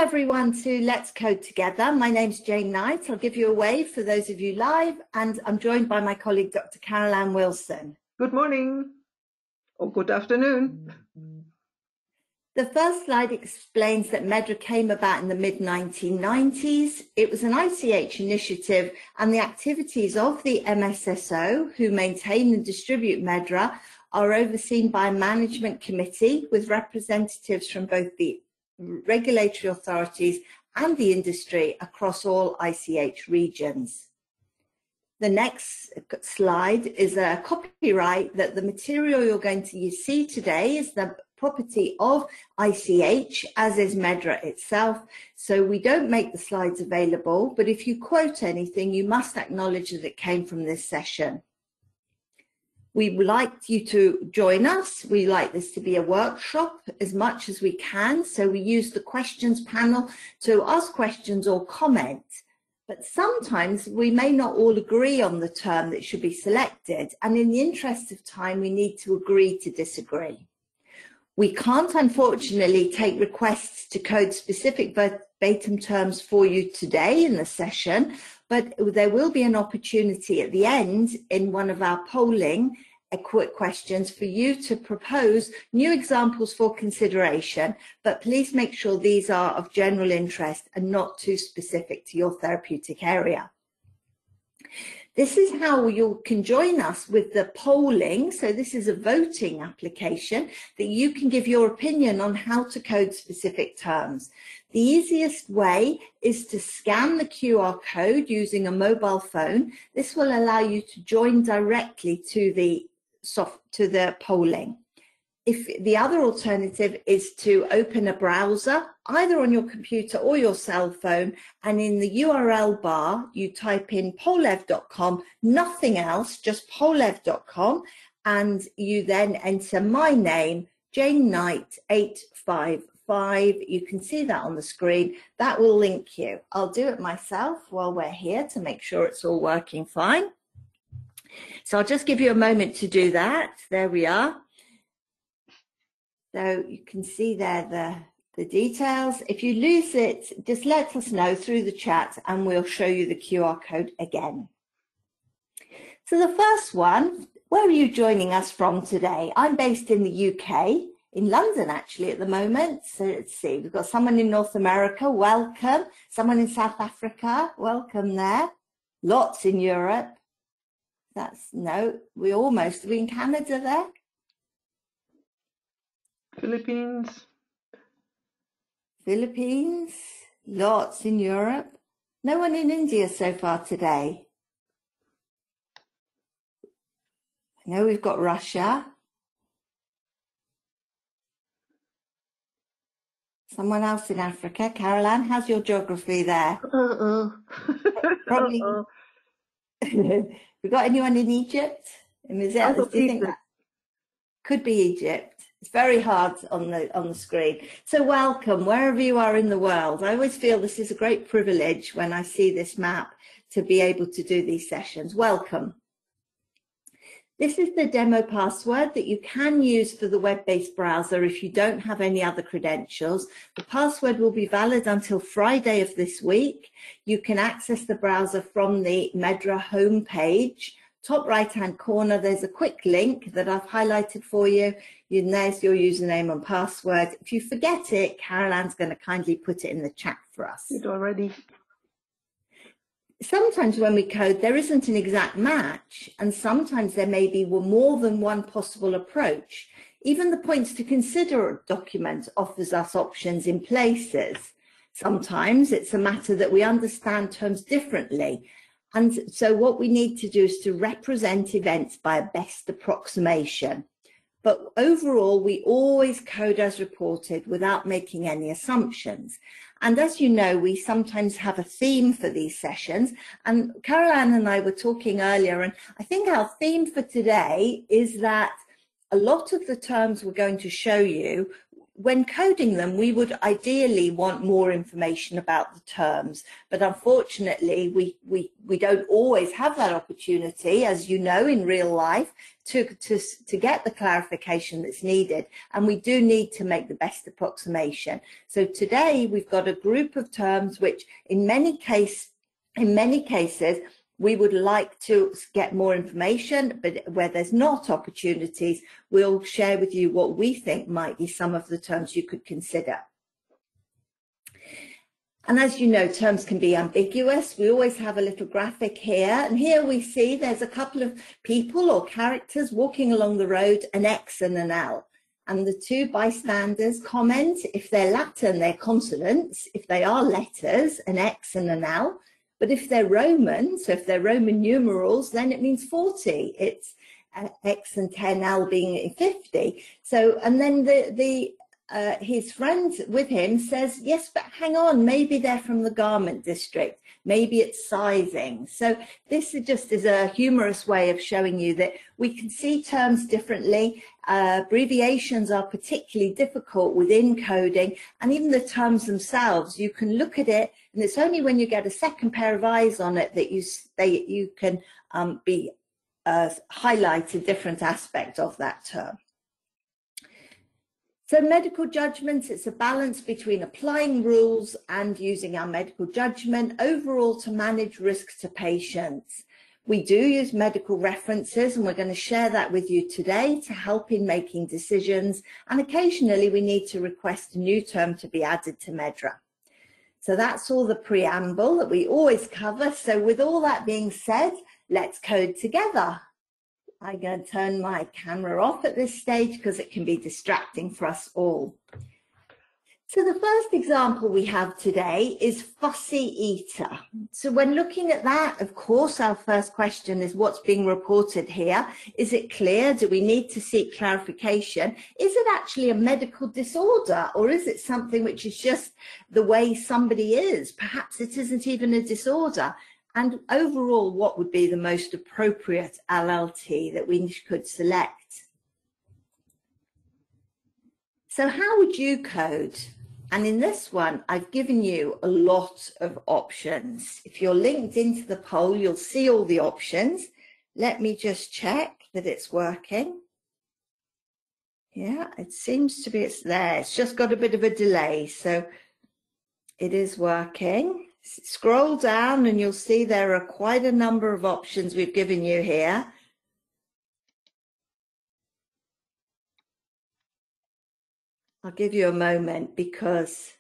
everyone to Let's Code Together. My name's Jane Knight. I'll give you a wave for those of you live, and I'm joined by my colleague, Dr. Caroline Wilson. Good morning, or good afternoon. The first slide explains that MEDRA came about in the mid-1990s. It was an ICH initiative, and the activities of the MSSO, who maintain and distribute MEDRA, are overseen by a management committee with representatives from both the regulatory authorities and the industry across all ICH regions. The next slide is a copyright that the material you're going to see today is the property of ICH, as is MEDRA itself. So we don't make the slides available, but if you quote anything, you must acknowledge that it came from this session. We would like you to join us. We like this to be a workshop as much as we can. So we use the questions panel to ask questions or comment. But sometimes we may not all agree on the term that should be selected. And in the interest of time, we need to agree to disagree. We can't, unfortunately, take requests to code specific verbatim terms for you today in the session, but there will be an opportunity at the end in one of our polling quick questions for you to propose new examples for consideration, but please make sure these are of general interest and not too specific to your therapeutic area. This is how you can join us with the polling. So this is a voting application that you can give your opinion on how to code specific terms. The easiest way is to scan the QR code using a mobile phone. This will allow you to join directly to the polling. If the other alternative is to open a browser, either on your computer or your cell phone, and in the URL bar, you type in polev.com, nothing else, just polev.com, and you then enter my name, Jane Knight 855. You can see that on the screen. That will link you. I'll do it myself while we're here to make sure it's all working fine. So I'll just give you a moment to do that. There we are. So you can see there the details. If you lose it, just let us know through the chat and we'll show you the QR code again. So the first one, where are you joining us from today? I'm based in the UK, in London actually at the moment. So let's see, we've got someone in North America, welcome. Someone in South Africa, welcome there. Lots in Europe. We in Canada there? Philippines, lots in Europe. No one in India so far today. I know we've got Russia. Someone else in Africa. Caroline, how's your geography there? Probably. We got anyone in Egypt? Do you think that could be Egypt? It's very hard on the screen. So welcome, wherever you are in the world. I always feel this is a great privilege when I see this map to be able to do these sessions. Welcome. This is the demo password that you can use for the web-based browser if you don't have any other credentials. The password will be valid until Friday of this week. You can access the browser from the MEDRA homepage. Top right-hand corner, there's a quick link that I've highlighted for you. And there's your username and password. If you forget it, Caroline's going to kindly put it in the chat for us. It already. Sometimes when we code, there isn't an exact match, and sometimes there may be more than one possible approach. Even the points to consider document offers us options in places. Sometimes it's a matter that we understand terms differently. And so what we need to do is to represent events by a best approximation. But overall, we always code as reported without making any assumptions. And as you know, we sometimes have a theme for these sessions. And Caroline and I were talking earlier, and I think our theme for today is that a lot of the terms we're going to show you, when coding them, we would ideally want more information about the terms, but unfortunately, we don't always have that opportunity, as you know, in real life, to get the clarification that's needed, and we do need to make the best approximation. So today we've got a group of terms which in many cases we would like to get more information, but where there's not opportunities, we'll share with you what we think might be some of the terms you could consider. And as you know, terms can be ambiguous. We always have a little graphic here. And here we see there's a couple of people or characters walking along the road, an X and an L. And the two bystanders comment, if they're Latin, they're consonants. If they are letters, an X and an L. But if they're Roman, so if they're Roman numerals, then it means 40. It's X and 10, L being 50. So, and then his friend with him says, yes, but hang on, maybe they're from the garment district. Maybe it's sizing. So this is a humorous way of showing you that we can see terms differently. Abbreviations are particularly difficult within coding, and even the terms themselves, you can look at it, and it's only when you get a second pair of eyes on it that you can highlight a different aspect of that term. So medical judgment, it's a balance between applying rules and using our medical judgment overall to manage risks to patients. We do use medical references, and we're going to share that with you today to help in making decisions. And occasionally we need to request a new term to be added to MEDRA. So that's all the preamble that we always cover. So with all that being said, let's code together. I'm going to turn my camera off at this stage because it can be distracting for us all. So the first example we have today is fussy eater. So when looking at that, of course, our first question is what's being reported here? Is it clear? Do we need to seek clarification? Is it actually a medical disorder, or is it something which is just the way somebody is? Perhaps it isn't even a disorder. And overall, what would be the most appropriate LLT that we could select? So how would you code? And in this one, I've given you a lot of options. If you're linked into the poll, you'll see all the options. Let me just check that it's working. Yeah, it seems to be, it's there. It's just got a bit of a delay, so it is working. Scroll down and you'll see there are quite a number of options we've given you here. I'll give you a moment because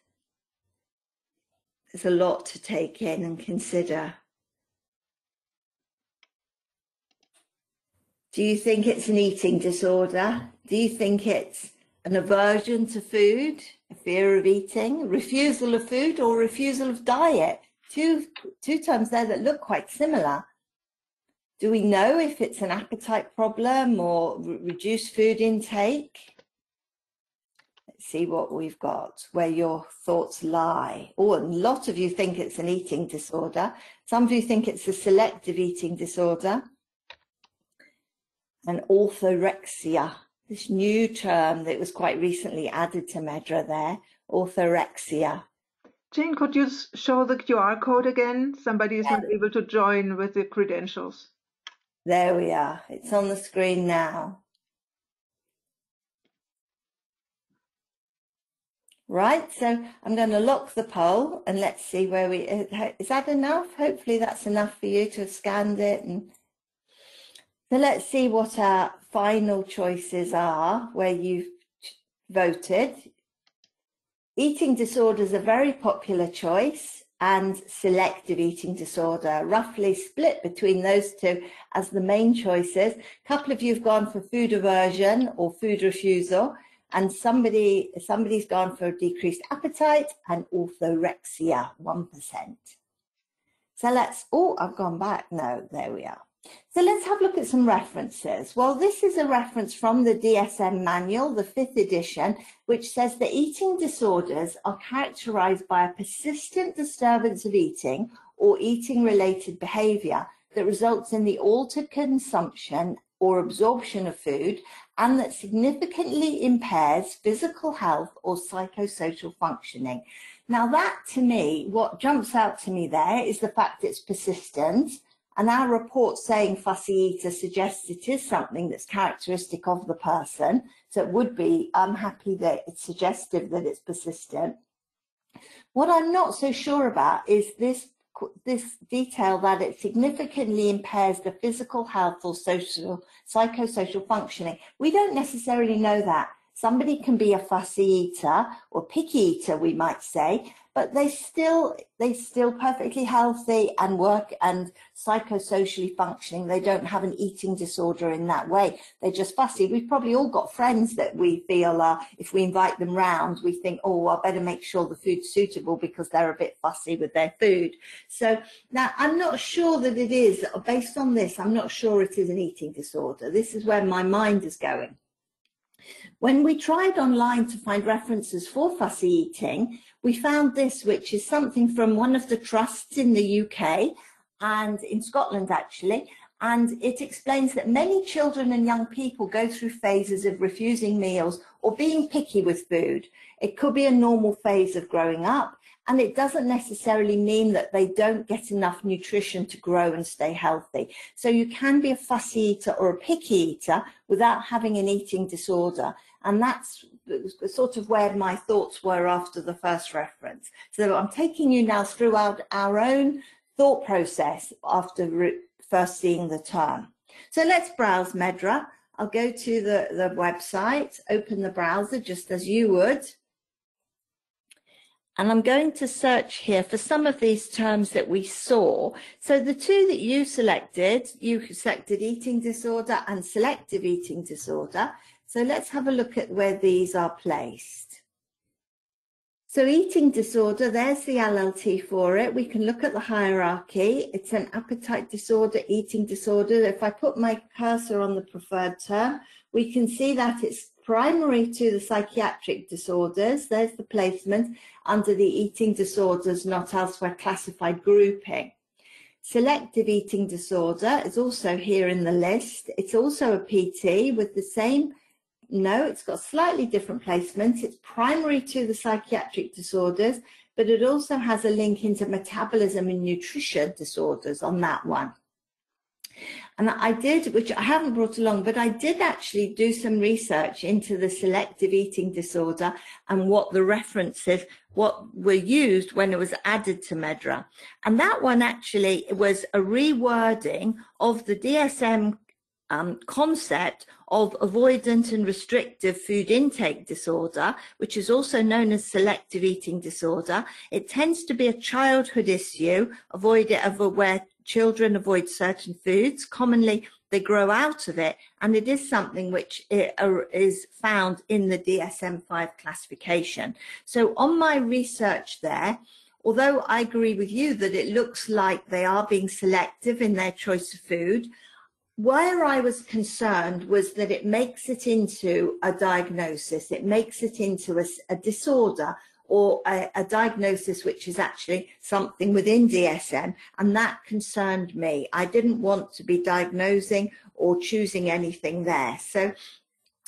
there's a lot to take in and consider. Do you think it's an eating disorder? Do you think it's an aversion to food, a fear of eating, refusal of food, or refusal of diet? Two terms there that look quite similar. Do we know if it's an appetite problem or reduced food intake? Let's see what we've got, where your thoughts lie. Oh, a lot of you think it's an eating disorder. Some of you think it's a selective eating disorder. And orthorexia, this new term that was quite recently added to MEDRA there, orthorexia. Jane, could you show the QR code again? Somebody is not able to join with the credentials. There we are. It's on the screen now. Right, so I'm going to lock the poll and let's see where we, is that enough? Hopefully that's enough for you to have scanned it. And so let's see what our final choices are where you've voted. Eating disorder is a very popular choice, and selective eating disorder, roughly split between those two as the main choices. A couple of you have gone for food aversion or food refusal, and somebody's gone for decreased appetite and orthorexia, 1%. So let's, oh, I've gone back. No, there we are. So let's have a look at some references. Well, this is a reference from the DSM manual, the 5th edition, which says that eating disorders are characterized by a persistent disturbance of eating or eating-related behavior that results in the altered consumption or absorption of food and that significantly impairs physical health or psychosocial functioning. Now that, to me, what jumps out to me there is the fact it's persistent. And our report saying fussy eater suggests it is something that's characteristic of the person. So it would be, I'm happy that it's suggestive that it's persistent. What I'm not so sure about is this detail that it significantly impairs the physical health or psychosocial functioning. We don't necessarily know that. Somebody can be a fussy eater or picky eater, we might say, but they're still perfectly healthy and work and psychosocially functioning. They don't have an eating disorder in that way. They're just fussy. We've probably all got friends that we feel, if we invite them round, we think, oh, I better make sure the food's suitable because they're a bit fussy with their food. So now I'm not sure that it is, based on this, I'm not sure it is an eating disorder. This is where my mind is going. When we tried online to find references for fussy eating, we found this, which is something from one of the trusts in the UK and in Scotland, actually. And it explains that many children and young people go through phases of refusing meals or being picky with food. It could be a normal phase of growing up, and it doesn't necessarily mean that they don't get enough nutrition to grow and stay healthy. So you can be a fussy eater or a picky eater without having an eating disorder. And that's sort of where my thoughts were after the first reference. So I'm taking you now throughout our own thought process after first seeing the term. So let's browse Medra. I'll go to the website, open the browser just as you would. And I'm going to search here for some of these terms that we saw. So the two that you selected eating disorder and selective eating disorder. So let's have a look at where these are placed. So eating disorder, there's the LLT for it. We can look at the hierarchy. It's an appetite disorder, eating disorder. If I put my cursor on the preferred term, we can see that it's primary to the psychiatric disorders. There's the placement under the eating disorders not elsewhere classified grouping. Selective eating disorder is also here in the list. It's also a PT with the same, no, it's got slightly different placement. It's primary to the psychiatric disorders, but it also has a link into metabolism and nutrition disorders on that one. And I did, which I haven't brought along, but I did actually do some research into the selective eating disorder and what the references, what were used when it was added to Medra. And that one actually was a rewording of the DSM concept of avoidant and restrictive food intake disorder, which is also known as selective eating disorder. It tends to be a childhood issue, where children avoid certain foods. Commonly, they grow out of it, and it is something which is found in the DSM-5 classification. So on my research there, although I agree with you that it looks like they are being selective in their choice of food, where I was concerned was that it makes it into a diagnosis, it makes it into a disorder, or a diagnosis which is actually something within DSM, and that concerned me. I didn't want to be diagnosing or choosing anything there. So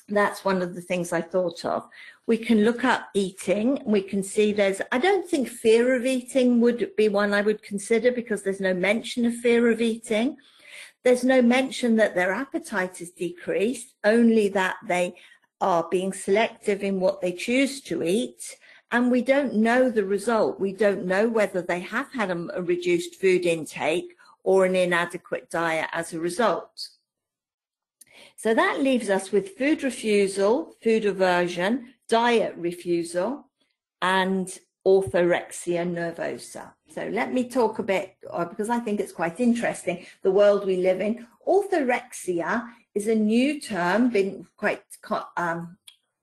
that's one of the things I thought of. We can look up eating. We can see I don't think fear of eating would be one I would consider because there's no mention of fear of eating. There's no mention that their appetite is decreased, only that they are being selective in what they choose to eat. And we don't know the result. We don't know whether they have had a reduced food intake or an inadequate diet as a result. So that leaves us with food refusal, food aversion, diet refusal, and orthorexia nervosa. So let me talk a bit, because I think it's quite interesting, the world we live in. Orthorexia is a new term, been quite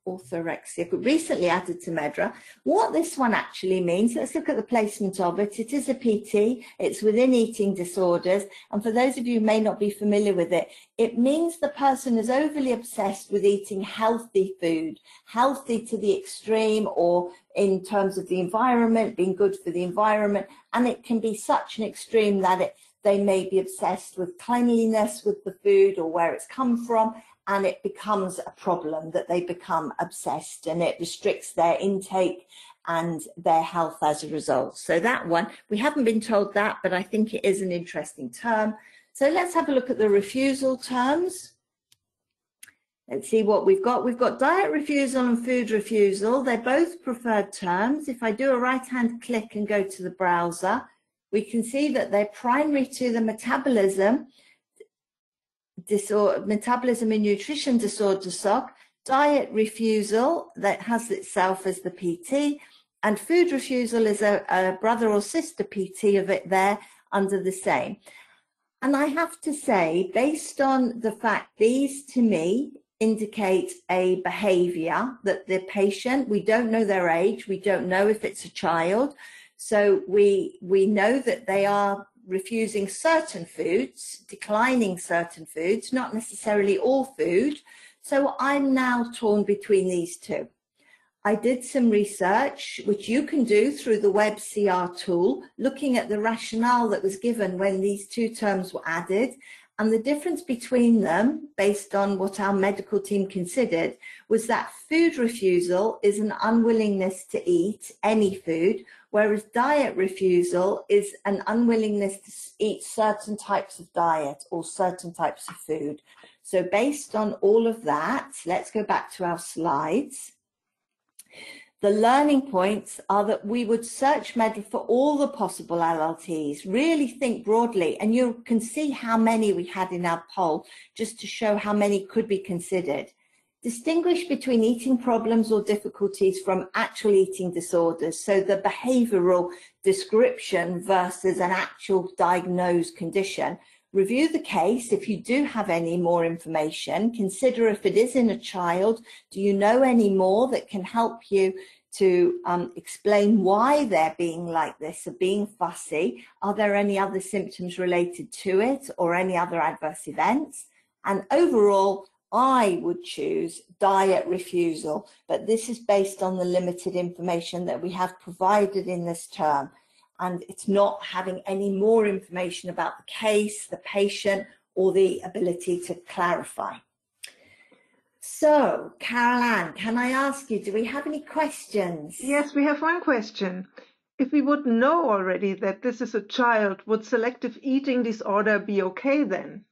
orthorexia, but recently added to Medra. What this one actually means, let's look at the placement of it. It is a PT, it's within eating disorders, and for those of you who may not be familiar with it, it means the person is overly obsessed with eating healthy food, healthy to the extreme, or in terms of the environment, being good for the environment, and it can be such an extreme that they may be obsessed with cleanliness with the food or where it's come from, and it becomes a problem that they become obsessed, and it restricts their intake and their health as a result. So that one, we haven't been told that, but I think it is an interesting term. So let's have a look at the refusal terms. Let's see what we've got. We've got diet refusal and food refusal. They're both preferred terms. If I do a right-hand click and go to the browser, we can see that they're primary to the metabolism and nutrition disorder SOC, diet refusal that has itself as the PT, and food refusal is a brother or sister PT of it there under the same. And I have to say, based on the fact these to me indicate a behavior that the patient, we don't know their age, we don't know if it's a child, so we know that they are refusing certain foods, declining certain foods, not necessarily all food. So I'm now torn between these two. I did some research, which you can do through the web CR tool, looking at the rationale that was given when these two terms were added, and the difference between them, based on what our medical team considered, was that food refusal is an unwillingness to eat any food, whereas diet refusal is an unwillingness to eat certain types of diet or certain types of food. So based on all of that, let's go back to our slides. The learning points are that we would search MEDRA for all the possible LLTs, really think broadly, and you can see how many we had in our poll, just to show how many could be considered. Distinguish between eating problems or difficulties from actual eating disorders, so the behavioural description versus an actual diagnosed condition. Review the case. If you do have any more information, consider if it is in a child. Do you know any more that can help you to explain why they're being like this or being fussy? Are there any other symptoms related to it or any other adverse events? And overall, I would choose diet refusal, but this is based on the limited information that we have provided in this term. And it's not having any more information about the case, the patient, or the ability to clarify. So, Carol Ann, can I ask you, do we have any questions? Yes, we have one question. If we would know already that this is a child, would selective eating disorder be okay then?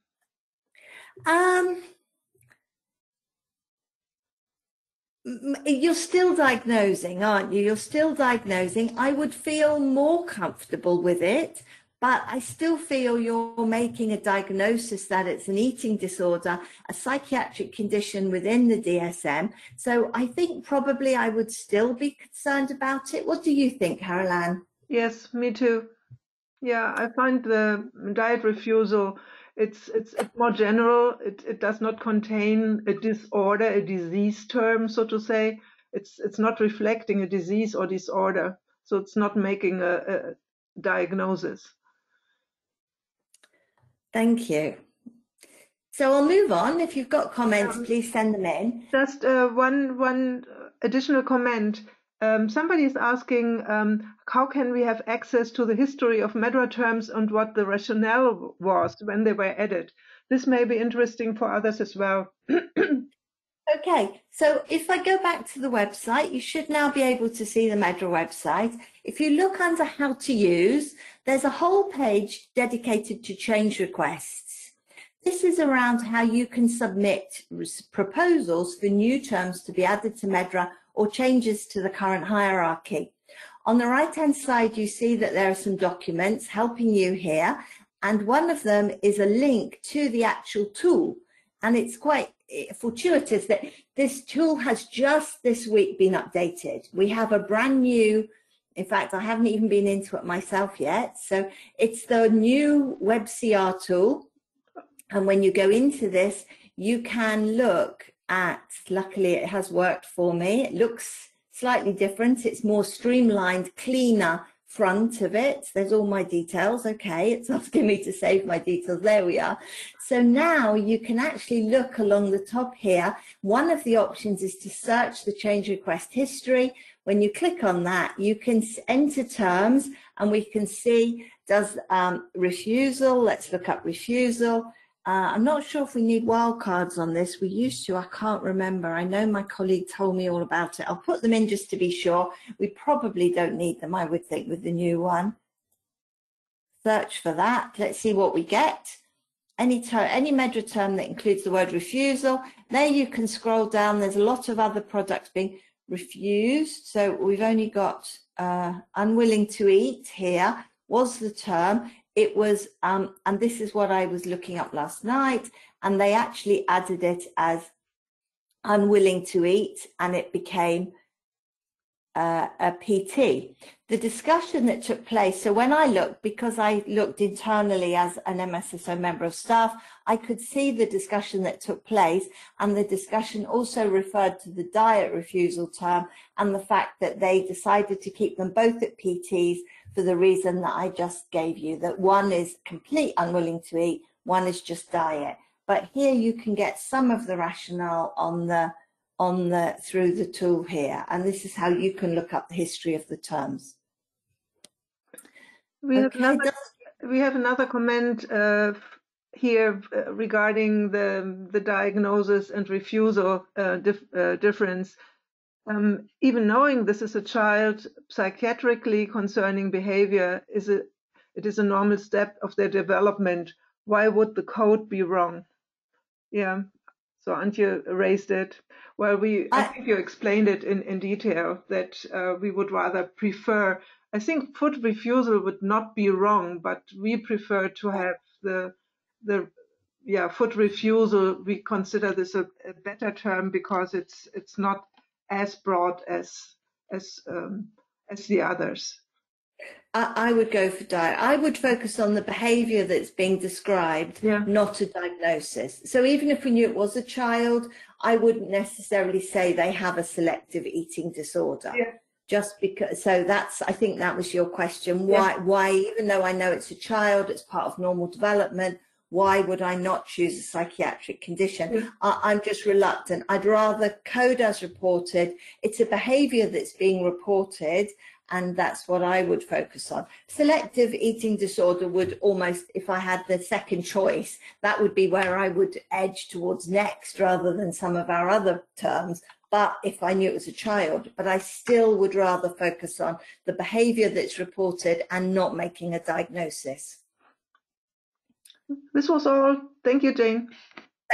You're still diagnosing, aren't you? You're still diagnosing. I would feel more comfortable with it, but I still feel you're making a diagnosis that it's an eating disorder, a psychiatric condition within the DSM. So I think probably I would still be concerned about it. What do you think, Carol Ann? Yes, me too. Yeah, I find the diet refusal, it's more general. It does not contain a disorder, a disease term, so to say. It's not reflecting a disease or disorder, so it's not making a diagnosis. Thank you. So I'll move on. If you've got comments, please send them in. Just one additional comment. Somebody is asking, how can we have access to the history of MEDRA terms and what the rationale was when they were added? This may be interesting for others as well. Okay, so if I go back to the website, you should now be able to see the MEDRA website. If you look under how to use, there's a whole page dedicated to change requests. This is around how you can submit proposals for new terms to be added to MEDRA or changes to the current hierarchy. On the right-hand side, you see that there are some documents helping you here, and one of them is a link to the actual tool. And it's quite fortuitous that this tool has just this week been updated. We have a brand new, in fact, I haven't even been into it myself yet. So it's the new web CR tool. And when you go into this, you can look at, luckily it has worked for me. It looks slightly different. It's more streamlined, cleaner front of it. There's all my details. Okay, it's asking me to save my details. There we are. So now you can actually look along the top here. One of the options is to search the change request history. When you click on that, you can enter terms and we can see, does refusal, let's look up refusal. I'm not sure if we need wildcards on this. We used to, I can't remember. I know my colleague told me all about it. I'll put them in just to be sure. We probably don't need them, I would think, with the new one. Search for that. Let's see what we get. any MEDRA term that includes the word refusal. There you can scroll down. There's a lot of other products being refused. So we've only got unwilling to eat here was the term. It was, and this is what I was looking up last night, and they actually added it as unwilling to eat, and it became a PT. The discussion that took place, so when I looked, because I looked internally as an MSSO member of staff, I could see the discussion that took place, and the discussion also referred to the diet refusal term and the fact that they decided to keep them both at PTs for the reason that I just gave you, that one is complete unwilling to eat, one is just diet. But here you can get some of the rationale through the tool here, and this is how you can look up the history of the terms. We have another comment here regarding the diagnosis and refusal difference. Even knowing this is a child, psychiatrically concerning behavior it is a normal step of their development. Why would the code be wrong? Yeah. So Antje raised it. Well, I think you explained it in detail, that we would rather prefer, I think food refusal would not be wrong, but we prefer to have the food refusal. We consider this a better term because it's not as broad as the others. I would go for diet. I would focus on the behavior that's being described, not a diagnosis. So even if we knew it was a child, I wouldn't necessarily say they have a selective eating disorder. Just because, so I think that was your question. Why, even though I know it's a child, it's part of normal development, why would I not choose a psychiatric condition? I'm just reluctant. I'd rather code as reported. It's a behavior that's being reported, and that's what I would focus on. Selective eating disorder would almost, if I had the second choice, that would be where I would edge towards next rather than some of our other terms. But if I knew it was a child, but I still would rather focus on the behavior that's reported and not making a diagnosis. This was all. Thank you, Jane.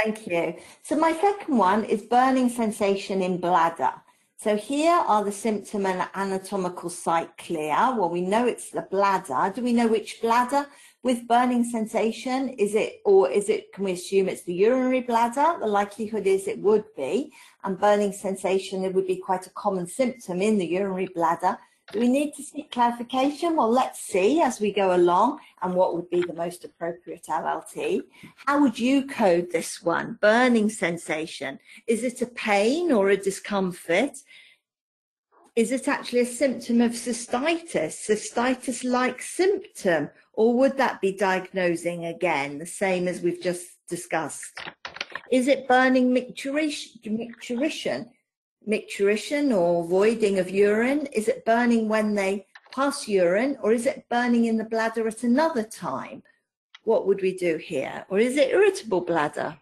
Thank you. So my second one is burning sensation in bladder. So here are the symptom and anatomical site clear. Well, we know it's the bladder. Do we know which bladder? With burning sensation, can we assume it's the urinary bladder? The likelihood is it would be. And burning sensation, it would be quite a common symptom in the urinary bladder. Do we need to seek clarification? Well, let's see as we go along and what would be the most appropriate LLT. How would you code this one? Burning sensation. Is it a pain or a discomfort? Is it actually a symptom of cystitis, cystitis-like symptom? Or would that be diagnosing again, the same as we've just discussed? Is it burning micturition or voiding of urine? Is it burning when they pass urine, or is it burning in the bladder at another time? What would we do here? Or is it irritable bladder?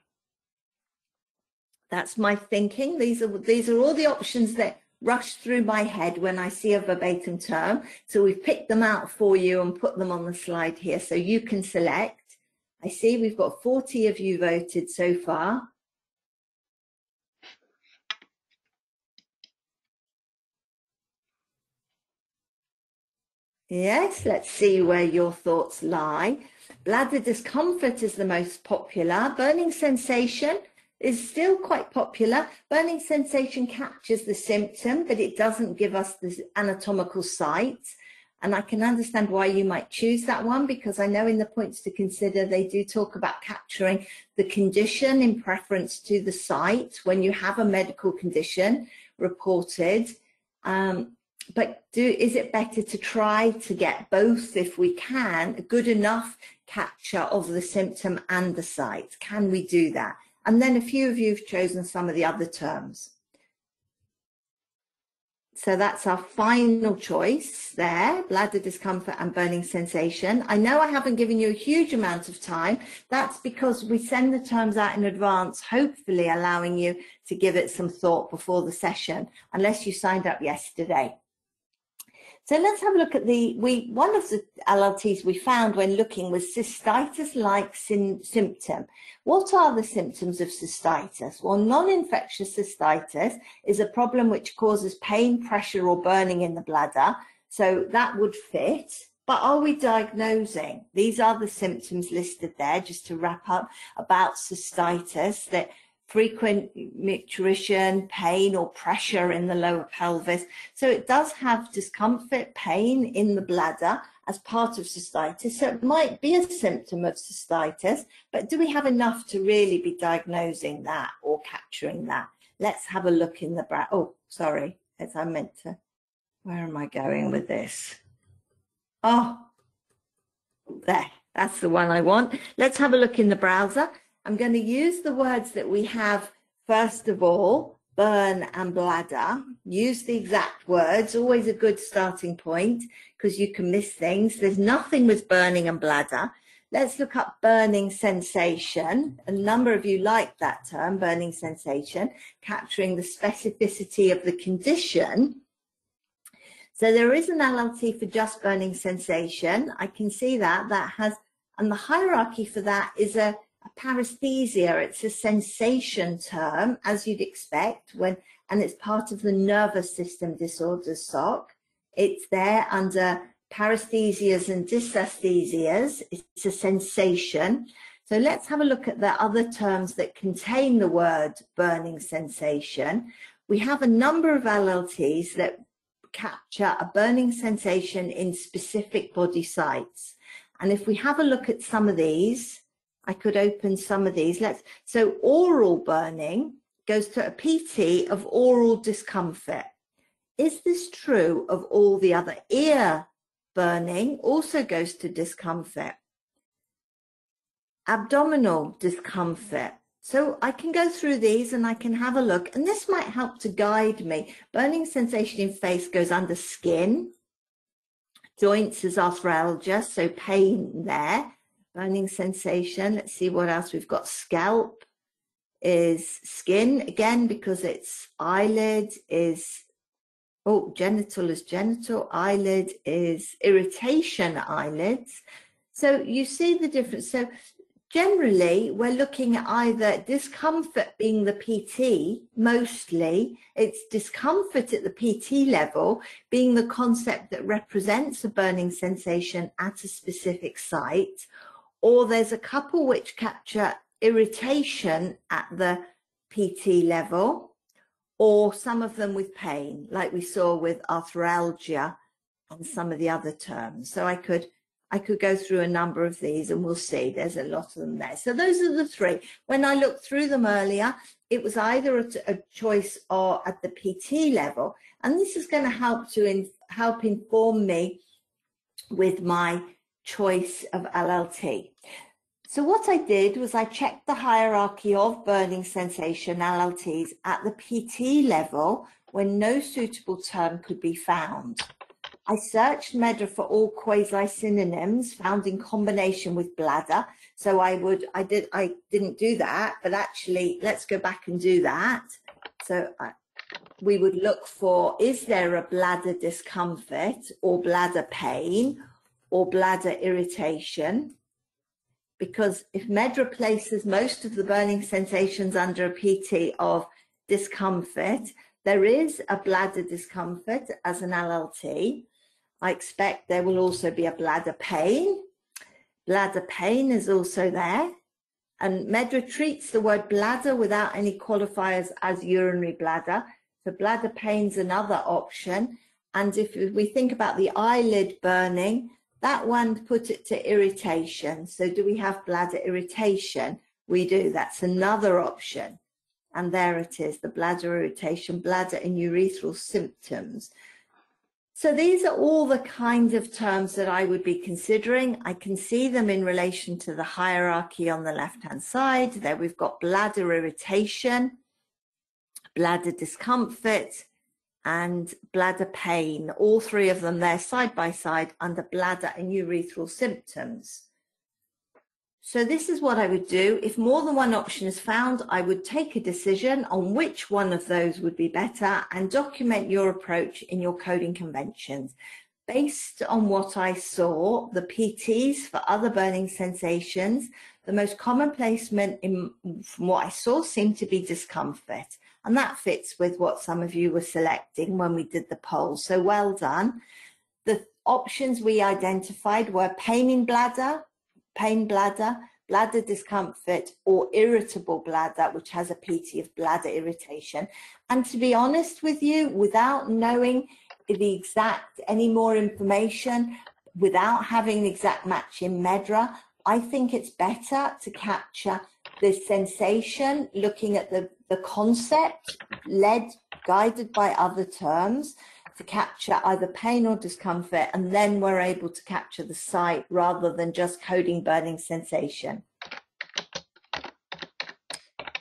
That's my thinking. These are all the options that rush through my head when I see a verbatim term. So we've picked them out for you and put them on the slide here so you can select. I see we've got 40 of you voted so far. Yes, let's see where your thoughts lie. Bladder discomfort is the most popular. Burning sensation is still quite popular. Burning sensation captures the symptom, but it doesn't give us the anatomical site. And I can understand why you might choose that one, because I know in the points to consider, they do talk about capturing the condition in preference to the site when you have a medical condition reported. But is it better to try to get both, if we can, a good enough capture of the symptom and the site? Can we do that? And then a few of you have chosen some of the other terms. So that's our final choice there, bladder discomfort and burning sensation. I know I haven't given you a huge amount of time. That's because we send the terms out in advance, hopefully allowing you to give it some thought before the session, unless you signed up yesterday. So let's have a look at one of the LLTs we found when looking was cystitis-like symptom. What are the symptoms of cystitis? Well, non-infectious cystitis is a problem which causes pain, pressure, or burning in the bladder. So that would fit. But are we diagnosing? These are the symptoms listed there, just to wrap up about cystitis, that frequent micturition, pain or pressure in the lower pelvis. So it does have discomfort, pain in the bladder as part of cystitis. So it might be a symptom of cystitis, but do we have enough to really be diagnosing that or capturing that? Let's have a look in the browser. Oh, sorry, as I meant to. Where am I going with this? Oh, there, that's the one I want. Let's have a look in the browser. I'm going to use the words that we have, first of all, burn and bladder. Use the exact words, always a good starting point because you can miss things. There's nothing with burning and bladder. Let's look up burning sensation. A number of you like that term, burning sensation, capturing the specificity of the condition. So there is an LLT for just burning sensation. I can see that has, and the hierarchy for that is a paresthesia. It's a sensation term, as you'd expect, and it's part of the nervous system disorders SOC. It's there under paresthesias and dysesthesias. It's a sensation. So let's have a look at the other terms that contain the word burning sensation. We have a number of LLTs that capture a burning sensation in specific body sites. And if we have a look at some of these, I could open some of these. So oral burning goes to a PT of oral discomfort. Is this true of all the other? Ear burning also goes to discomfort. Abdominal discomfort. So I can go through these and I can have a look, and this might help to guide me. Burning sensation in face goes under skin. Joints is arthralgia, so pain there. Burning sensation. Let's see what else we've got. Scalp is skin, again, because it's eyelid is, oh, genital is genital. Eyelid is irritation eyelids. So you see the difference. So generally, we're looking at either discomfort being the PT, mostly. It's discomfort at the PT level being the concept that represents a burning sensation at a specific site, or there's a couple which capture irritation at the PT level, or some of them with pain, like we saw with arthralgia and some of the other terms. So I could go through a number of these and we'll see there's a lot of them there. So those are the three. When I looked through them earlier, it was either a choice or at the PT level. And this is going to help inform me with my choice of LLT. So what I did was I checked the hierarchy of burning sensation LLTs at the PT level when no suitable term could be found. I searched MEDA for all quasi-synonyms found in combination with bladder. So I didn't do that, but actually let's go back and do that. So we would look for, is there a bladder discomfort or bladder pain or bladder irritation? Because if MEDA places most of the burning sensations under a PT of discomfort, there is a bladder discomfort as an LLT. I expect there will also be a bladder pain. Bladder pain is also there. And MEDA treats the word bladder without any qualifiers as urinary bladder. So bladder pain's another option. And if we think about the eyelid burning, that one put it to irritation. So do we have bladder irritation? We do. That's another option. And there it is, the bladder irritation, bladder and urethral symptoms. So these are all the kinds of terms that I would be considering. I can see them in relation to the hierarchy on the left-hand side. There we've got bladder irritation, bladder discomfort, and bladder pain. All three of them there side by side under bladder and urethral symptoms. So this is what I would do. If more than one option is found, I would take a decision on which one of those would be better and document your approach in your coding conventions. based on what I saw, the PTs for other burning sensations, the most common placement from what I saw seemed to be discomfort. And that fits with what some of you were selecting when we did the poll. So well done. The options we identified were pain in bladder, pain bladder, bladder discomfort, or irritable bladder, which has a PT of bladder irritation. And to be honest with you, without knowing any more information, without having an exact match in MEDRA, I think it's better to capture the sensation, looking at the concept, guided by other terms, to capture either pain or discomfort, and then we're able to capture the site rather than just coding burning sensation.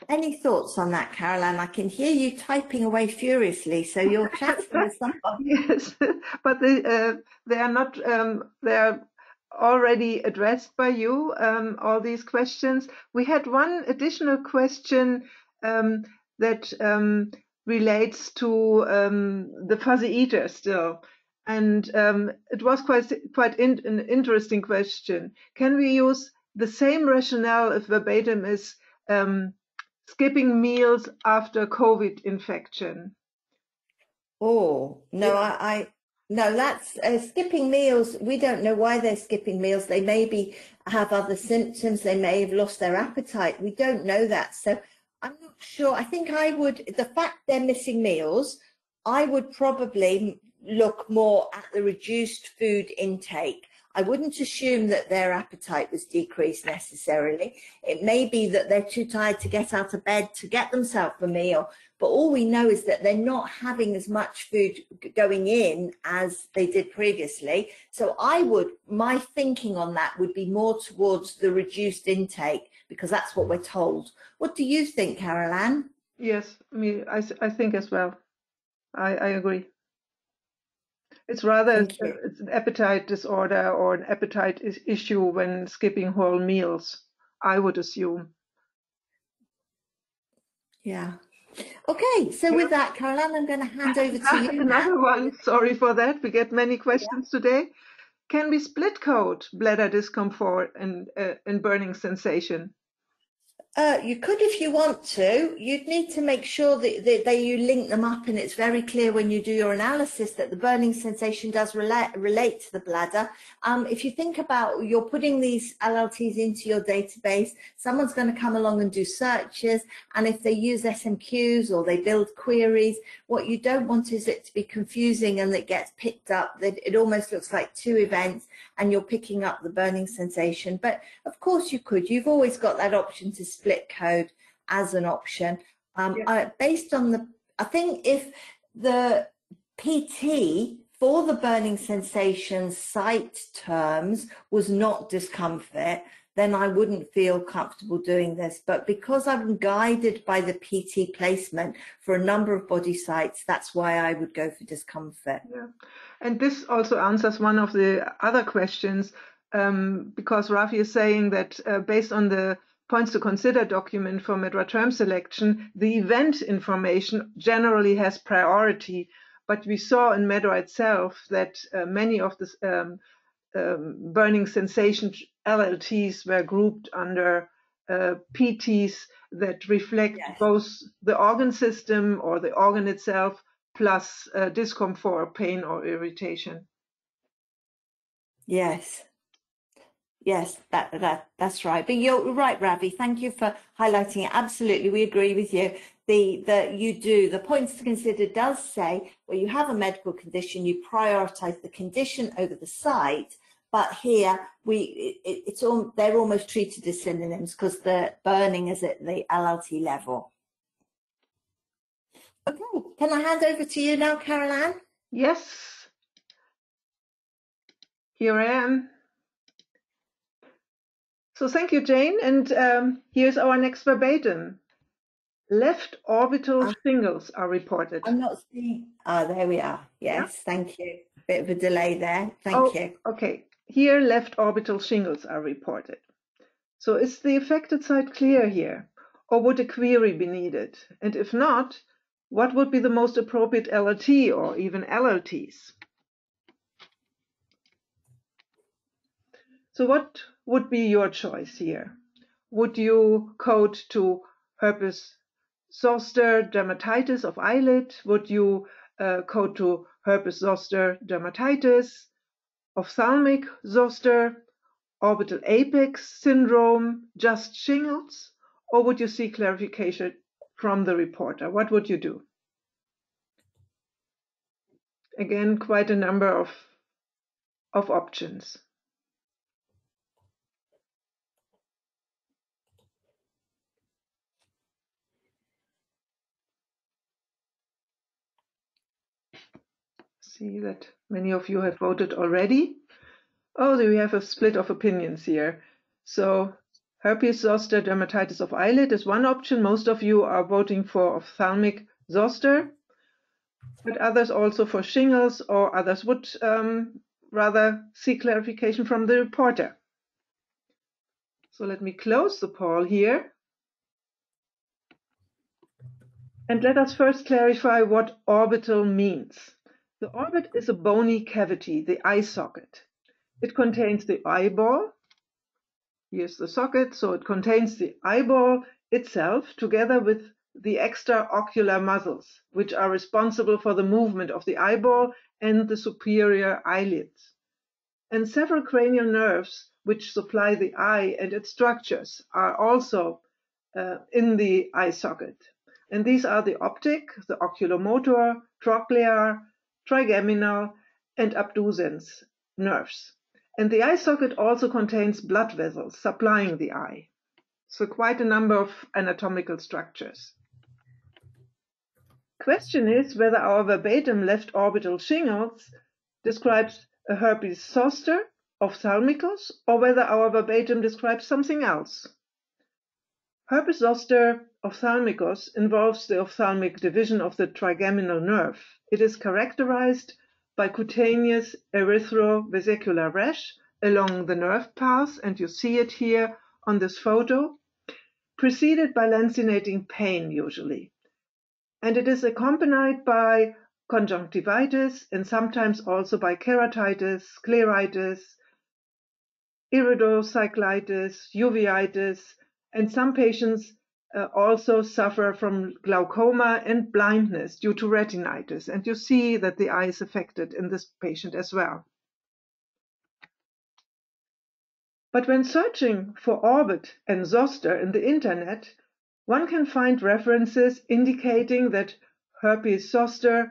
Any thoughts on that, Caroline? I can hear you typing away furiously, so you're chatting with somebody. Yes, but they are not, they are already addressed by you, all these questions. We had one additional question that relates to the fuzzy eater still. And it was quite an interesting question. Can we use the same rationale if verbatim is skipping meals after COVID infection? Oh, no, Yeah. no, that's skipping meals. We don't know why they're skipping meals. They maybe have other symptoms. They may have lost their appetite. We don't know that. So I'm not sure. I think the fact they're missing meals, I would probably look more at the reduced food intake. I wouldn't assume that their appetite was decreased necessarily. It may be that they're too tired to get out of bed to get themselves a meal, but all we know is that they're not having as much food going in as they did previously. So my thinking on that would be more towards the reduced intake, because that's what we're told. What do you think, Caroline? Yes, I think as well. I agree. It's rather it's an appetite disorder or an appetite issue when skipping whole meals, I would assume. Yeah. Okay, so with that, Caroline, I'm going to hand over to you Another now. one. Sorry for that. We get many questions today. Can we split code bladder discomfort and burning sensation? You could if you want to. You'd need to make sure that you link them up, and it's very clear when you do your analysis that the burning sensation does relate to the bladder. If you think about you're putting these LLTs into your database, someone's going to come along and do searches, and if they use SMQs or they build queries, what you don't want is it to be confusing and it gets picked up, that it almost looks like two events and you're picking up the burning sensation. But of course you could. You've always got that option to split code as an option. Based on I think if the PT for the burning sensation site terms was not discomfort, then I wouldn't feel comfortable doing this. But because I'm guided by the PT placement for a number of body sites, that's why I would go for discomfort. Yeah. And this also answers one of the other questions, because Rafi is saying that based on the points to consider document for MEDRA term selection, the event information generally has priority. But we saw in MEDRA itself that many of the burning sensation LLTs were grouped under PTs that reflect both the organ system or the organ itself plus discomfort, pain, or irritation. Yes. Yes, that's right. But you're right, Ravi. Thank you for highlighting it. Absolutely, we agree with you. The points to consider does say where you have a medical condition, you prioritize the condition over the site. But here they're almost treated as synonyms because the burning is at the LLT level. Okay, can I hand over to you now, Caroline? Yes, here I am. So thank you, Jane. And here's our next verbatim. Left orbital shingles are reported. I'm not seeing. There we are. Yes, thank you. Bit of a delay there. Thank you. Okay. Here, left orbital shingles are reported. So is the affected site clear here? Or would a query be needed? And if not, what would be the most appropriate LLT or even LLTs? So what would be your choice here? Would you code to herpes zoster dermatitis of eyelid? Would you code to herpes zoster dermatitis, ophthalmic zoster, orbital apex syndrome, just shingles? Or would you seek clarification from the reporter? What would you do? Again, quite a number of options. See that many of you have voted already. Oh, we have a split of opinions here. So herpes zoster dermatitis of eyelid is one option. Most of you are voting for ophthalmic zoster, but others also for shingles, or others would rather seek clarification from the reporter. So let me close the poll here. And let us first clarify what orbital means. The orbit is a bony cavity, the eye socket. It contains the eyeball. Here's the socket, so it contains the eyeball itself together with the extraocular muscles, which are responsible for the movement of the eyeball and the superior eyelids, and several cranial nerves which supply the eye and its structures are also in the eye socket. And these are the optic, the oculomotor, trochlear, trigeminal, and abducens nerves. And the eye socket also contains blood vessels supplying the eye. So quite a number of anatomical structures. Question is whether our verbatim left orbital shingles describes a herpes zoster ophthalmicus, or whether our verbatim describes something else. Herpes zoster ophthalmicus involves the ophthalmic division of the trigeminal nerve. It is characterized by cutaneous erythrovesicular rash along the nerve path, and you see it here on this photo, preceded by lancinating pain usually. And it is accompanied by conjunctivitis and sometimes also by keratitis, scleritis, iridocyclitis, uveitis, and some patients also suffer from glaucoma and blindness due to retinitis. And you see that the eye is affected in this patient as well. But when searching for orbit and zoster in the internet, one can find references indicating that herpes zoster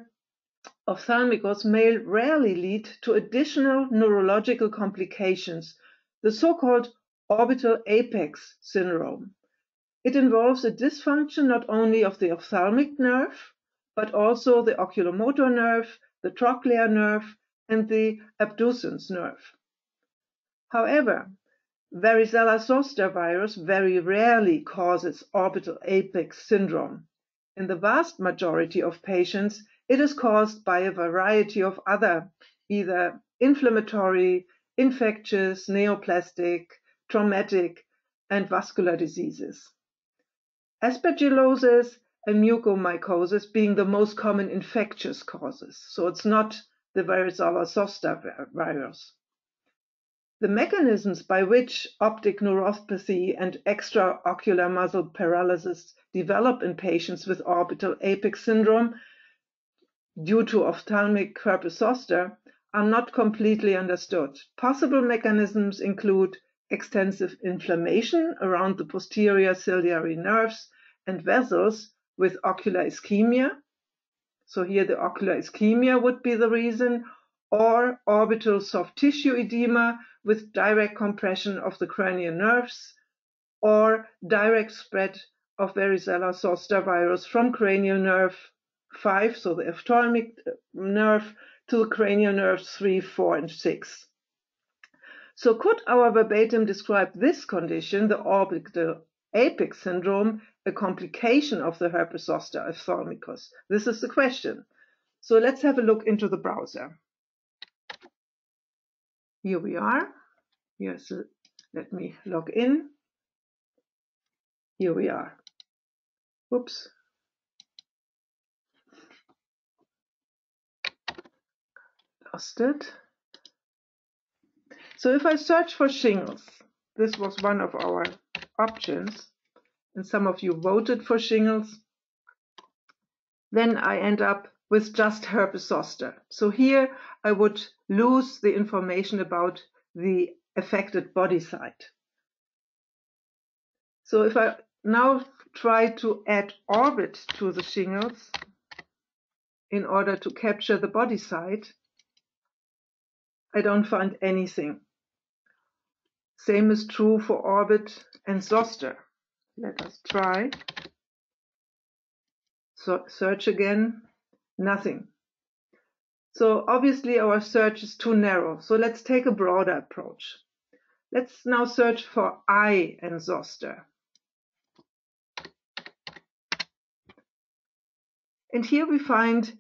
ophthalmicus may rarely lead to additional neurological complications, the so-called orbital apex syndrome. It involves a dysfunction not only of the ophthalmic nerve, but also the oculomotor nerve, the trochlear nerve, and the abducens nerve. However, varicella zoster virus very rarely causes orbital apex syndrome. In the vast majority of patients, it is caused by a variety of other, either inflammatory, infectious, neoplastic, traumatic, and vascular diseases. Aspergillosis and mucormycosis being the most common infectious causes. So it's not the varicella zoster virus. The mechanisms by which optic neuropathy and extraocular muscle paralysis develop in patients with orbital apex syndrome due to ophthalmic herpes zoster are not completely understood. Possible mechanisms include extensive inflammation around the posterior ciliary nerves and vessels with ocular ischemia. So here the ocular ischemia would be the reason, or orbital soft tissue edema with direct compression of the cranial nerves, or direct spread of varicella zoster virus from cranial nerve 5, so the ophthalmic nerve, to the cranial nerves 3, 4, and 6. So could our verbatim describe this condition, the orbital apex syndrome, a complication of the herpes zoster ophthalmicus? This is the question. So let's have a look into the browser. Here we are. Yes, let me log in. Here we are. Oops. Lost it. So if I search for shingles, this was one of our options, and some of you voted for shingles, then I end up with just herpes zoster. So here I would lose the information about the affected body site. So if I now try to add orbit to the shingles in order to capture the body site, I don't find anything. Same is true for orbit and zoster. Let us try. So search again, nothing. So obviously our search is too narrow. So let's take a broader approach. Let's now search for eye and zoster. And here we find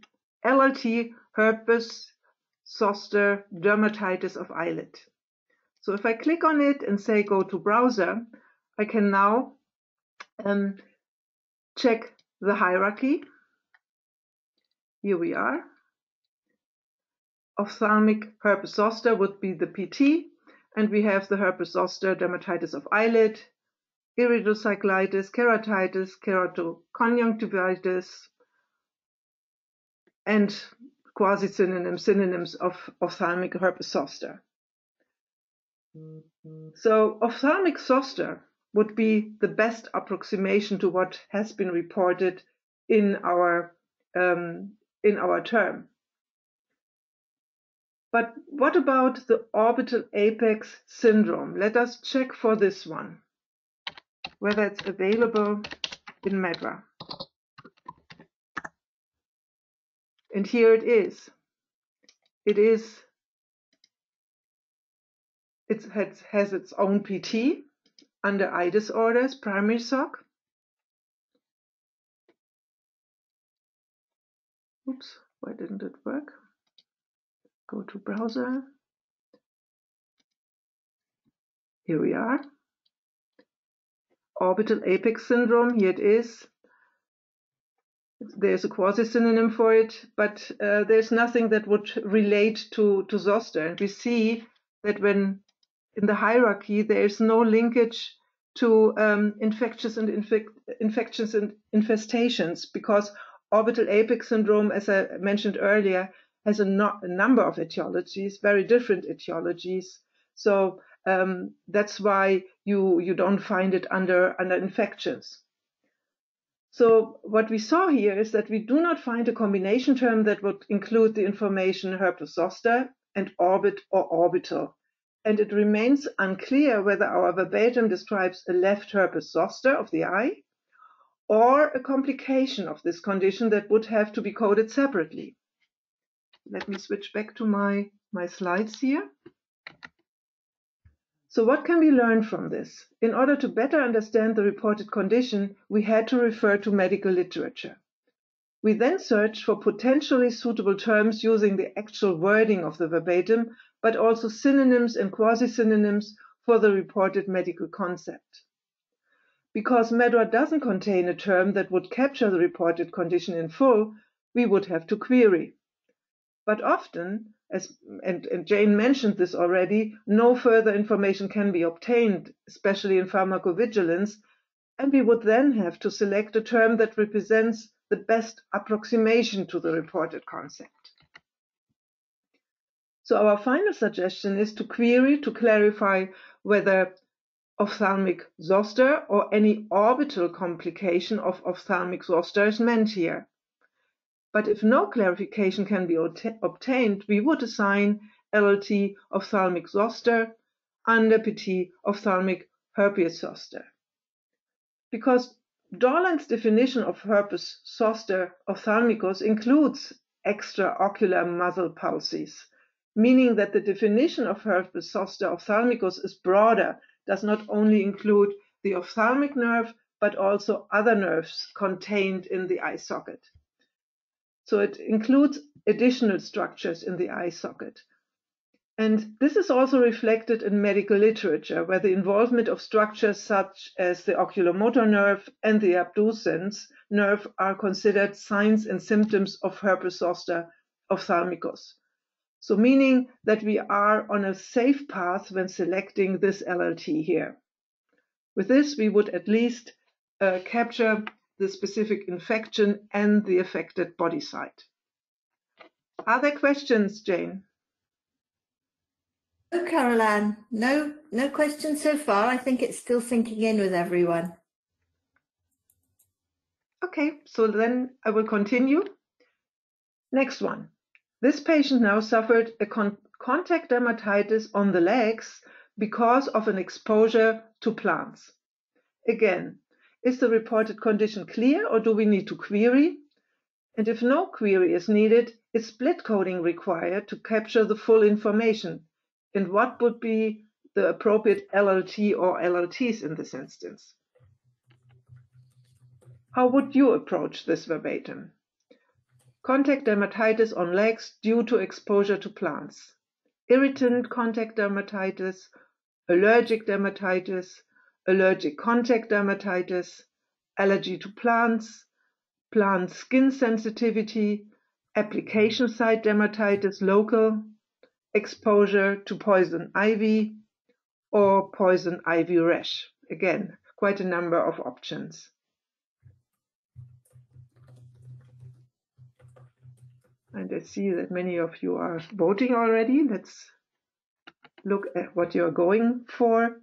LLT, herpes zoster, dermatitis of eyelid. So if I click on it and say go to browser, I can now check the hierarchy. Here we are. Ophthalmic herpes zoster would be the PT, and we have the herpes zoster, dermatitis of eyelid, iridocyclitis, keratitis, keratoconjunctivitis, and synonyms of ophthalmic herpes zoster. So ophthalmic zoster would be the best approximation to what has been reported in our term. But what about the orbital apex syndrome? Let us check for this one, whether it's available in MEDRA. And here it is. It has its own PT under eye disorders, primary SOC. Oops, why didn't it work? Go to browser. Here we are. Orbital apex syndrome, here it is. There's a quasi-synonym for it, but there's nothing that would relate to zoster. And we see that when in the hierarchy, there is no linkage to infections and infestations, because orbital apex syndrome, as I mentioned earlier, has a number of etiologies, very different etiologies. So that's why you don't find it under infections. So what we saw here is that we do not find a combination term that would include the information herpes zoster and orbit or orbital. And it remains unclear whether our verbatim describes a left herpes zoster of the eye or a complication of this condition that would have to be coded separately. Let me switch back to my slides here. So what can we learn from this? In order to better understand the reported condition, we had to refer to medical literature. We then searched for potentially suitable terms using the actual wording of the verbatim, but also synonyms and quasi-synonyms for the reported medical concept. Because MEDRA doesn't contain a term that would capture the reported condition in full, we would have to query. But often, and Jane mentioned this already, no further information can be obtained, especially in pharmacovigilance, and we would then have to select a term that represents the best approximation to the reported concept. So our final suggestion is to query to clarify whether ophthalmic zoster or any orbital complication of ophthalmic zoster is meant here. But if no clarification can be obtained, we would assign LLT ophthalmic zoster under PT ophthalmic herpes zoster. Because Dorland's definition of herpes zoster ophthalmicus includes extraocular muscle palsies, meaning that the definition of herpes zoster ophthalmicus is broader, does not only include the ophthalmic nerve, but also other nerves contained in the eye socket. So it includes additional structures in the eye socket. And this is also reflected in medical literature, where the involvement of structures such as the oculomotor nerve and the abducens nerve are considered signs and symptoms of herpes zoster ophthalmicus. So meaning that we are on a safe path when selecting this LLT here. With this, we would at least capture the specific infection and the affected body site. Are there questions, Jane? No, Caroline, no questions so far. I think it's still sinking in with everyone. Okay, so then I will continue. Next one. This patient now suffered a contact dermatitis on the legs because of an exposure to plants. Again, is the reported condition clear or do we need to query? And if no query is needed, is split coding required to capture the full information? And what would be the appropriate LLT or LLTs in this instance? How would you approach this verbatim? Contact dermatitis on legs due to exposure to plants. Irritant contact dermatitis, allergic dermatitis, allergic contact dermatitis, allergy to plants, plant skin sensitivity, application site dermatitis local, exposure to poison ivy, or poison ivy rash. Again, quite a number of options. And I see that many of you are voting already. Let's look at what you're going for.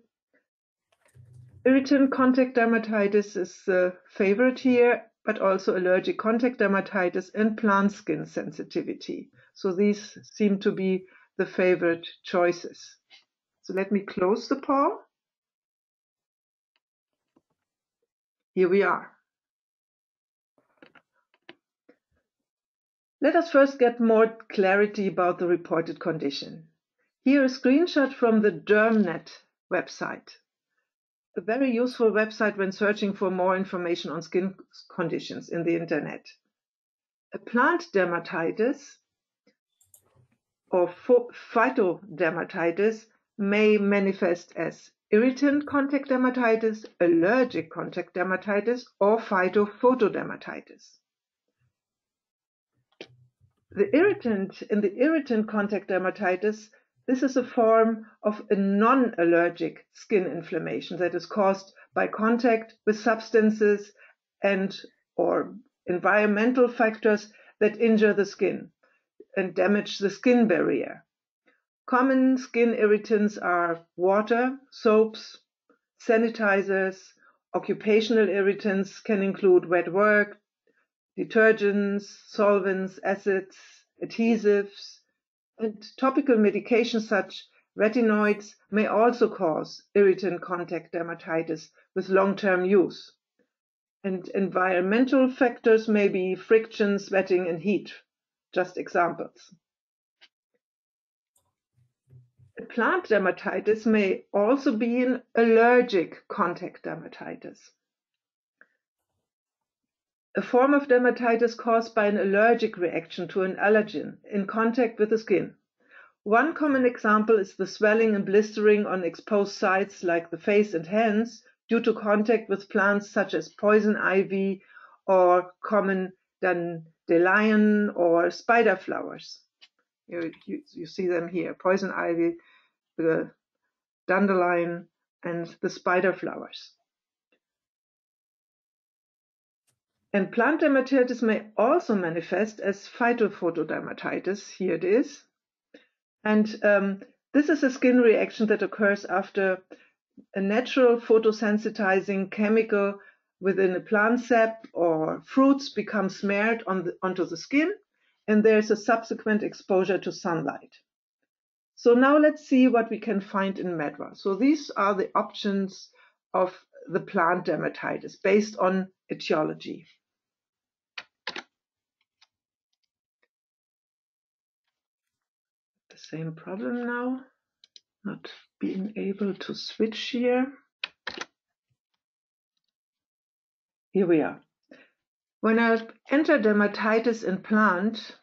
Irritant contact dermatitis is the favorite here, but also allergic contact dermatitis and plant skin sensitivity. So these seem to be the favorite choices. So let me close the poll. Here we are. Let us first get more clarity about the reported condition. Here a screenshot from the DermNet website, a very useful website when searching for more information on skin conditions in the internet. A plant dermatitis or phytodermatitis may manifest as irritant contact dermatitis, allergic contact dermatitis, or phytophotodermatitis. In the irritant contact dermatitis, this is a form of a non-allergic skin inflammation that is caused by contact with substances and or environmental factors that injure the skin and damage the skin barrier. Common skin irritants are water, soaps, sanitizers. Occupational irritants can include wet work, detergents, solvents, acids, adhesives, and topical medications such retinoids may also cause irritant contact dermatitis with long-term use. And environmental factors may be friction, sweating, and heat, just examples. Plant dermatitis may also be an allergic contact dermatitis, a form of dermatitis caused by an allergic reaction to an allergen in contact with the skin. One common example is the swelling and blistering on exposed sites like the face and hands due to contact with plants such as poison ivy or common dandelion or spider flowers. You see them here, poison ivy, the dandelion, and the spider flowers. And plant dermatitis may also manifest as phytophotodermatitis. Here it is. And this is a skin reaction that occurs after a natural photosensitizing chemical within a plant sap or fruits become smeared onto the skin, and there's a subsequent exposure to sunlight. So now let's see what we can find in MedWA. So these are the options of the plant dermatitis based on etiology. The same problem now, not being able to switch here. Here we are. When I enter dermatitis in plant,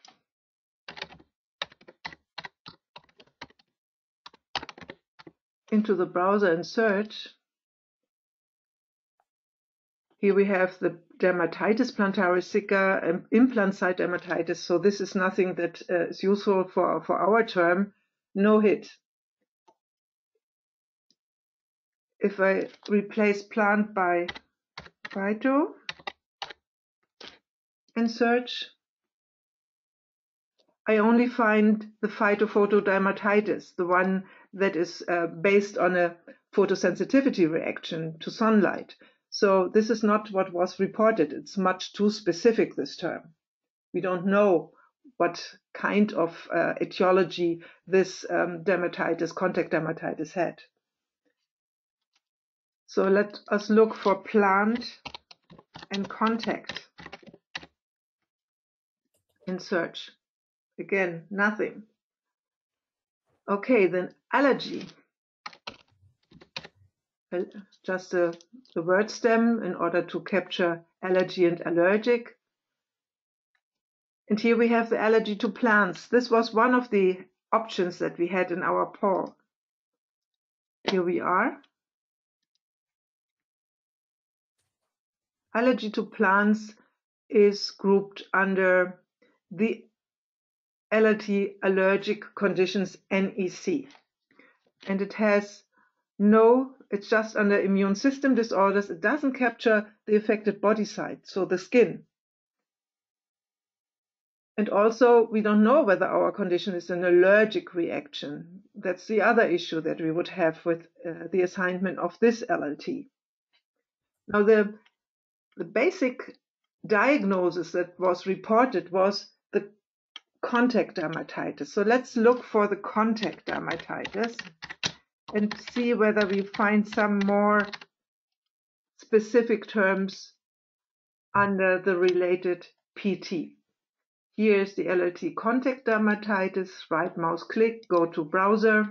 into the browser and search, here we have the dermatitis plantarisica, implant site dermatitis. So this is nothing that is useful for our term. No hit. If I replace plant by phyto and search, I only find the phytophotodermatitis, the one that is based on a photosensitivity reaction to sunlight. So this is not what was reported. It's much too specific, this term. We don't know what kind of etiology this dermatitis, contact dermatitis had. So let us look for plant and contact in search. Again, nothing. Okay, then allergy. Just the word stem in order to capture allergy and allergic. And here we have the allergy to plants. This was one of the options that we had in our poll. Here we are. Allergy to plants is grouped under the LLT allergic conditions NEC. And it has it's just under immune system disorders. It doesn't capture the affected body site, so the skin. And also, we don't know whether our condition is an allergic reaction. That's the other issue that we would have with the assignment of this LLT. Now, the basic diagnosis that was reported was the contact dermatitis. So let's look for the contact dermatitis and see whether we find some more specific terms under the related PT. Here is the LLT contact dermatitis. Right mouse click, go to browser.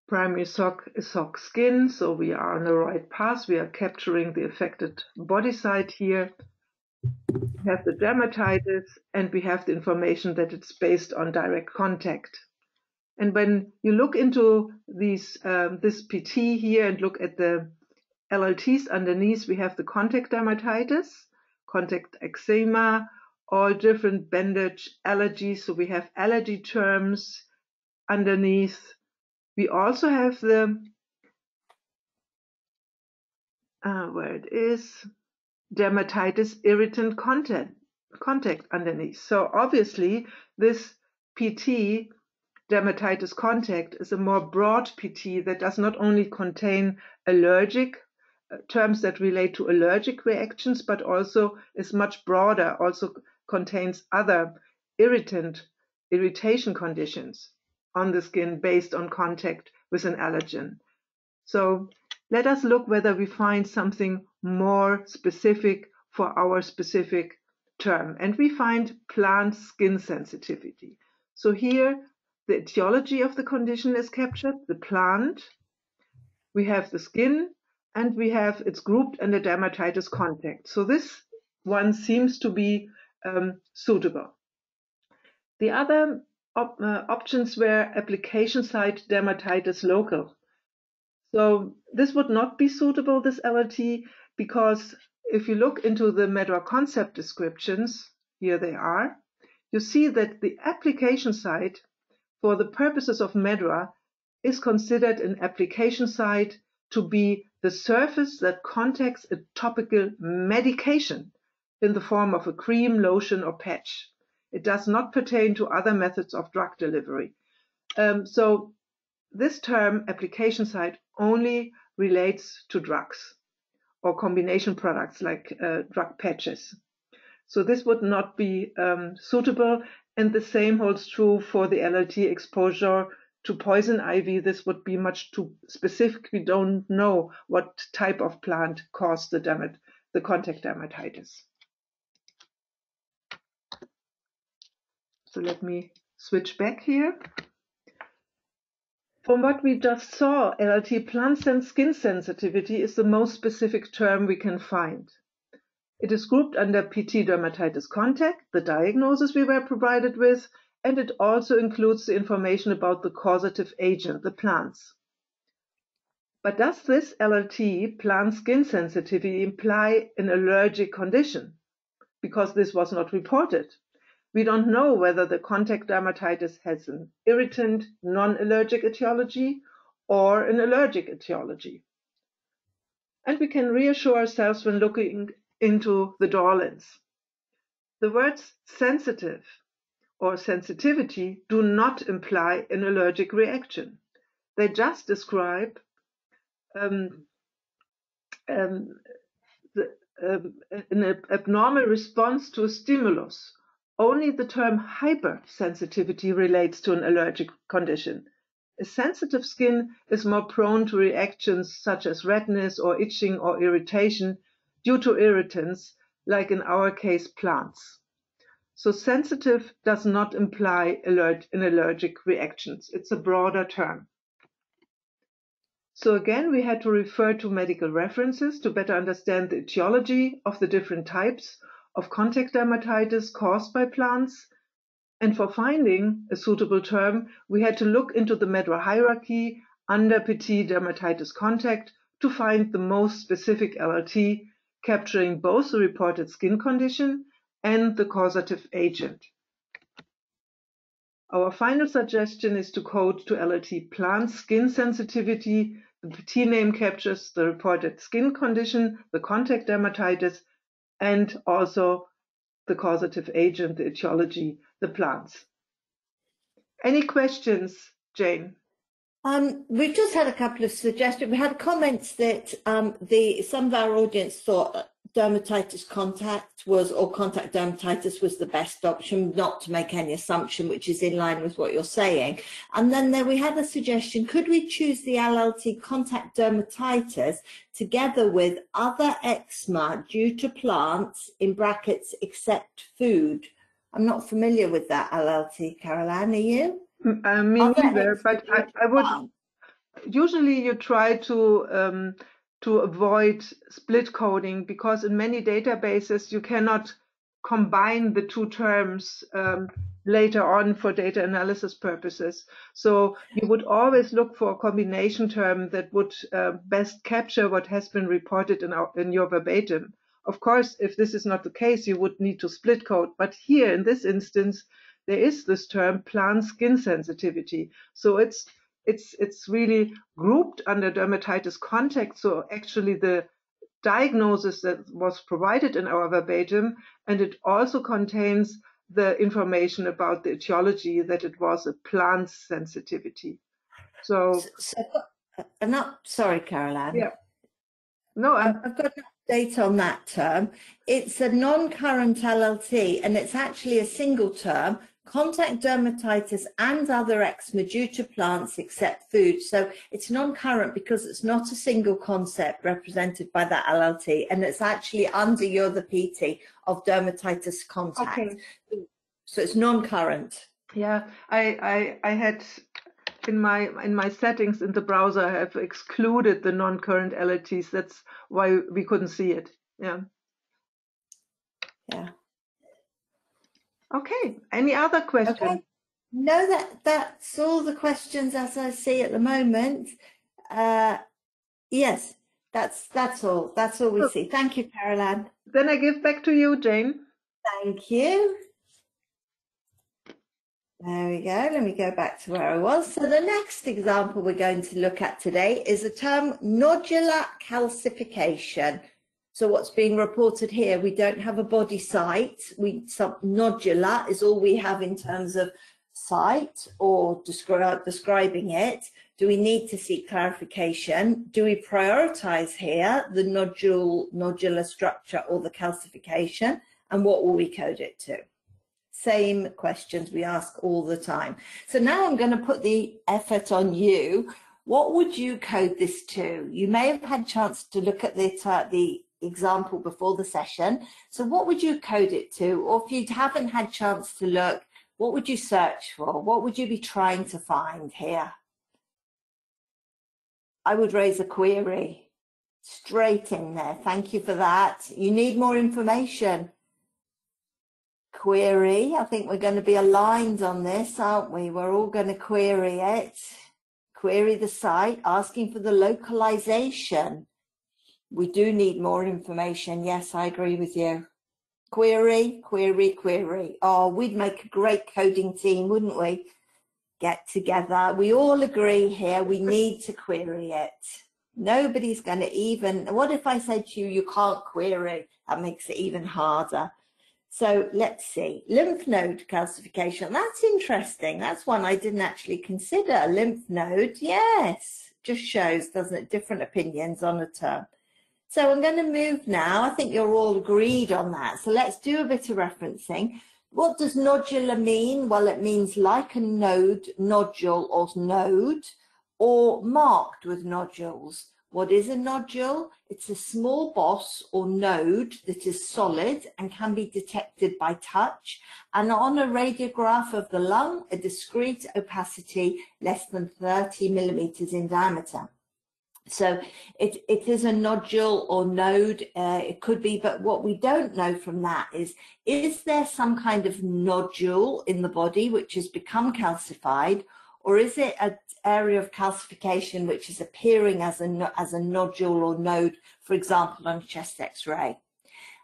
Primary SOC is SOC skin, so we are on the right path. We are capturing the affected body site here. We have the dermatitis, and we have the information that it's based on direct contact. And when you look into these, this PT here and look at the LLTs underneath, we have the contact dermatitis, contact eczema, all different bandage allergies. So we have allergy terms underneath. We also have the, where it is, dermatitis irritant contact underneath. So obviously this PT, dermatitis contact, is a more broad PT that does not only contain allergic terms that relate to allergic reactions, but also is much broader, also contains other irritation conditions on the skin based on contact with an allergen. So let us look whether we find something more specific for our specific term. And we find plant skin sensitivity. So here the etiology of the condition is captured, the plant, we have the skin, and we have it's grouped under dermatitis contact. So this one seems to be suitable. The other options were application site dermatitis local. So this would not be suitable, this LLT, because if you look into the MEDRA concept descriptions, here they are, you see that the application site for the purposes of MEDRA is considered an application site to be the surface that contacts a topical medication in the form of a cream, lotion, or patch. It does not pertain to other methods of drug delivery. So this term, application site, only relates to drugs or combination products like drug patches. So this would not be suitable, and the same holds true for the LLT exposure to poison ivy. This would be much too specific. We don't know what type of plant caused the contact dermatitis. So let me switch back here. From what we just saw, LLT plant and skin sensitivity is the most specific term we can find. It is grouped under PT dermatitis contact, the diagnosis we were provided with, and it also includes the information about the causative agent, the plants. But does this LLT, plant skin sensitivity, imply an allergic condition? Because this was not reported. We don't know whether the contact dermatitis has an irritant, non-allergic etiology or an allergic etiology. And we can reassure ourselves when looking into the door lens. The words sensitive or sensitivity do not imply an allergic reaction. They just describe an abnormal response to a stimulus. Only the term hypersensitivity relates to an allergic condition. A sensitive skin is more prone to reactions such as redness or itching or irritation due to irritants, like in our case, plants. So sensitive does not imply an allergic reactions. It's a broader term. So again, we had to refer to medical references to better understand the etiology of the different types of contact dermatitis caused by plants. And for finding a suitable term, we had to look into the MEDRA hierarchy under PT dermatitis contact to find the most specific LLT, capturing both the reported skin condition and the causative agent. Our final suggestion is to code to LLT plant skin sensitivity. The PT name captures the reported skin condition, the contact dermatitis, and also the causative agent, the etiology, the plants. Any questions, Jane? We've just had a couple of suggestions. We had comments that some of our audience thought dermatitis contact or contact dermatitis was the best option, not to make any assumption, which is in line with what you're saying. And then we had a suggestion, could we choose the LLT contact dermatitis together with other eczema due to plants, in brackets, except food? I'm not familiar with that LLT, Caroline, are you? Me neither, but I would usually you try to avoid split coding, because in many databases you cannot combine the two terms later on for data analysis purposes. So you would always look for a combination term that would best capture what has been reported in your verbatim. Of course, if this is not the case, you would need to split code. But here in this instance, there is this term plant skin sensitivity. So it's really grouped under dermatitis contact. So actually the diagnosis that was provided in our verbatim, and it also contains the information about the etiology, that it was a plant sensitivity. So sorry, Caroline. Yeah. No, I've got an update on that term. It's a non-current LLT, and it's actually a single term, contact dermatitis and other eczema due to plants except food. So it's non-current because it's not a single concept represented by that LLT, and it's actually under you're the PT of dermatitis contact. Okay. So it's non-current. Yeah, I had in my settings in the browser, I have excluded the non-current LLTs. That's why we couldn't see it. Yeah. Yeah. Okay. Any other questions? Okay. No, that's all the questions as I see at the moment. Yes, that's all. That's all we see. Thank you, Caroline. Then I give back to you, Jane. Thank you. There we go. Let me go back to where I was. So the next example we're going to look at today is the term nodular calcification. So what's being reported here, we don't have a body site. Nodular is all we have in terms of site or describing it. Do we need to seek clarification? Do we prioritize here the nodular structure or the calcification? And what will we code it to? Same questions we ask all the time. So now I'm going to put the effort on you. What would you code this to? You may have had a chance to look at the example before the session. So what would you code it to? Or if you haven't had a chance to look, what would you search for? What would you be trying to find here? I would raise a query straight in there. Thank you for that. You need more information. Query. I think we're going to be aligned on this, aren't we? We're all going to query it. query the site, asking for the localization. We do need more information. Yes, I agree with you. Query, query, query. Oh, we'd make a great coding team, wouldn't we? Get together. We all agree here, we need to query it. Nobody's going to even, what if I said to you, you can't query? That makes it even harder. So let's see, lymph node calcification. That's interesting. That's one I didn't actually consider. A lymph node, yes. Just shows, doesn't it, different opinions on a term. So I'm going to move now. I think you're all agreed on that. So let's do a bit of referencing. What does nodular mean? Well, it means like a node, nodule or node, or marked with nodules. What is a nodule? It's a small boss or node that is solid and can be detected by touch, and on a radiograph of the lung, a discrete opacity less than 30 millimeters in diameter. So it is a nodule or node, it could be, but what we don't know from that is there some kind of nodule in the body which has become calcified, or is it an area of calcification which is appearing as a nodule or node, for example, on a chest X-ray?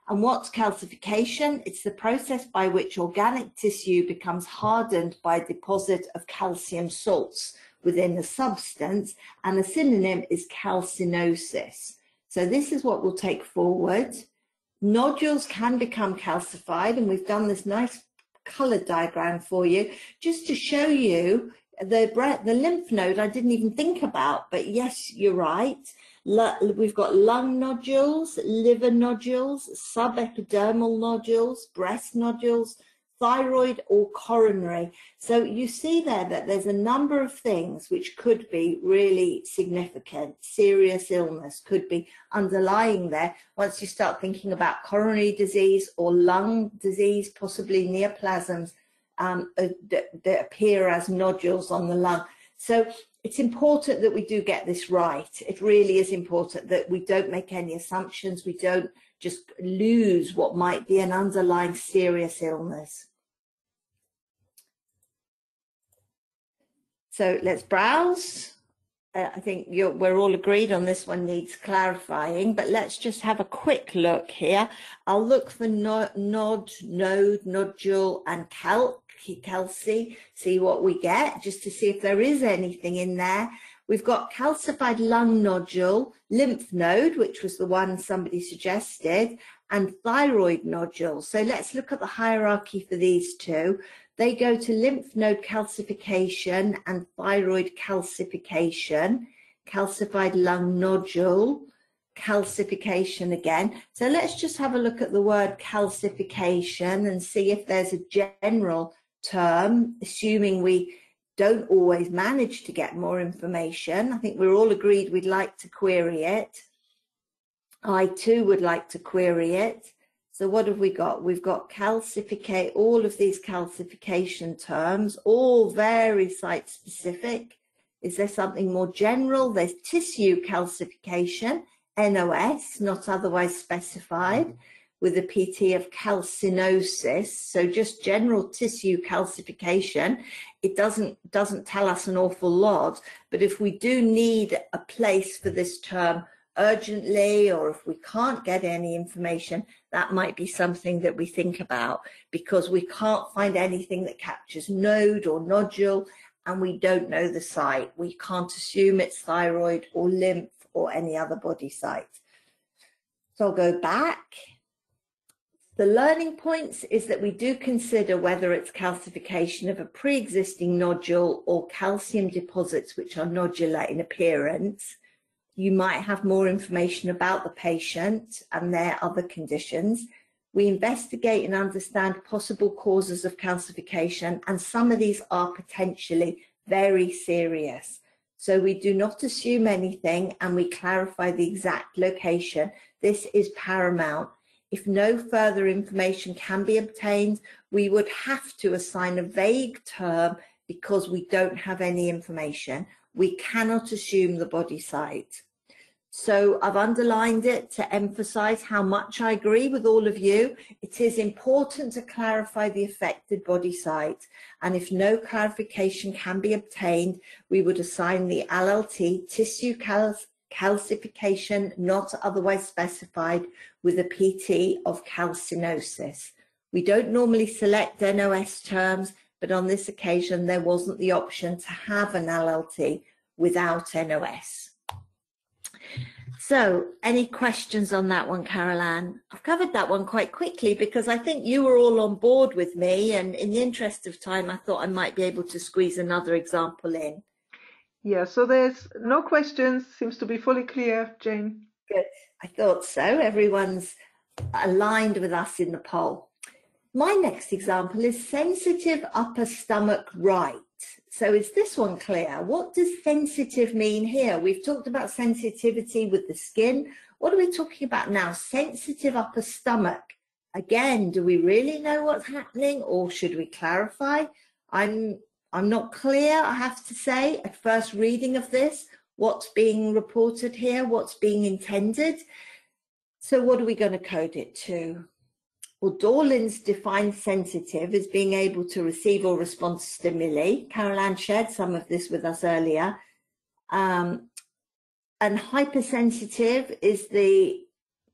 And what's calcification? It's the process by which organic tissue becomes hardened by a deposit of calcium salts within a substance, and a synonym is calcinosis. So this is what we'll take forward. Nodules can become calcified, and we've done this nice colored diagram for you just to show you the lymph node I didn't even think about, but yes, you're right. We've got lung nodules, liver nodules, subepidermal nodules, breast nodules, thyroid or coronary. So you see there that there's a number of things which could be really significant. Serious illness could be underlying there once you start thinking about coronary disease or lung disease, possibly neoplasms that appear as nodules on the lung. So it's important that we do get this right. It really is important that we don't make any assumptions. We don't just lose what might be an underlying serious illness. So let's browse. I think we're all agreed on this one needs clarifying, but let's just have a quick look here. I'll look for node, nodule, and calci, see what we get, just to see if there is anything in there. We've got calcified lung nodule, lymph node, which was the one somebody suggested, and thyroid nodule. So let's look at the hierarchy for these two. They go to lymph node calcification and thyroid calcification, calcified lung nodule, calcification again. So let's just have a look at the word calcification and see if there's a general term, assuming we don't always manage to get more information. I think we're all agreed we'd like to query it. I too would like to query it. So what have we got? We've got calcificate, all of these calcification terms, all very site specific. Is there something more general? There's tissue calcification, NOS, not otherwise specified, with a PT of calcinosis. So just general tissue calcification. It doesn't tell us an awful lot, but if we do need a place for this term urgently, or if we can't get any information, that might be something that we think about, because we can't find anything that captures node or nodule, and we don't know the site. We can't assume it's thyroid or lymph or any other body site. So I'll go back. The learning points is that we do consider whether it's calcification of a pre-existing nodule or calcium deposits which are nodular in appearance. You might have more information about the patient and their other conditions. We investigate and understand possible causes of calcification, and some of these are potentially very serious. So we do not assume anything, and we clarify the exact location. This is paramount. If no further information can be obtained, we would have to assign a vague term because we don't have any information. We cannot assume the body site. So I've underlined it to emphasize how much I agree with all of you. It is important to clarify the affected body site. And if no clarification can be obtained, we would assign the LLT tissue calcification not otherwise specified with a PT of calcinosis. We don't normally select NOS terms, but on this occasion there wasn't the option to have an LLT without NOS. So any questions on that one, Carol Ann? I've covered that one quite quickly because I think you were all on board with me, and in the interest of time I thought I might be able to squeeze another example in. Yeah, so there's no questions, seems to be fully clear, Jane. Good, I thought so. Everyone's aligned with us in the poll. My next example is sensitive upper stomach right. So is this one clear? What does sensitive mean here? We've talked about sensitivity with the skin. What are we talking about now? Sensitive upper stomach. Again, do we really know what's happening, or should we clarify? I'm not clear, I have to say, at first reading of this, what's being reported here, what's being intended. So what are we going to code it to? Well, Dorland's defined sensitive as being able to receive or respond to stimuli. Carol Ann shared some of this with us earlier. And hypersensitive is the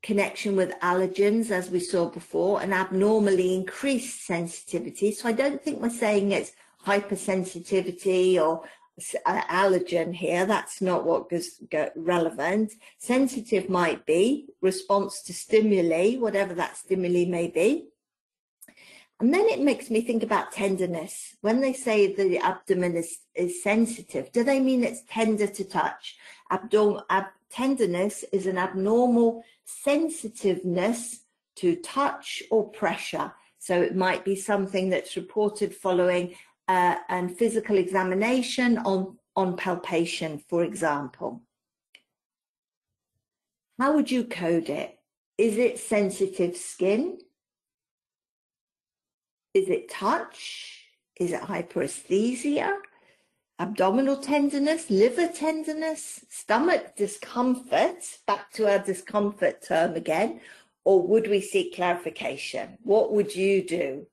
connection with allergens, as we saw before, and abnormally increased sensitivity. So I don't think we're saying it's hypersensitivity or allergen here. That's not what goes relevant. Sensitive might be response to stimuli, whatever that stimuli may be. And then it makes me think about tenderness. When they say the abdomen is sensitive, do they mean it's tender to touch? Tenderness is an abnormal sensitiveness to touch or pressure. So it might be something that's reported following and physical examination on palpation, for example. How would you code it? Is it sensitive skin? Is it touch? Is it hyperesthesia? Abdominal tenderness, liver tenderness, stomach discomfort, back to our discomfort term again, or would we seek clarification? What would you do?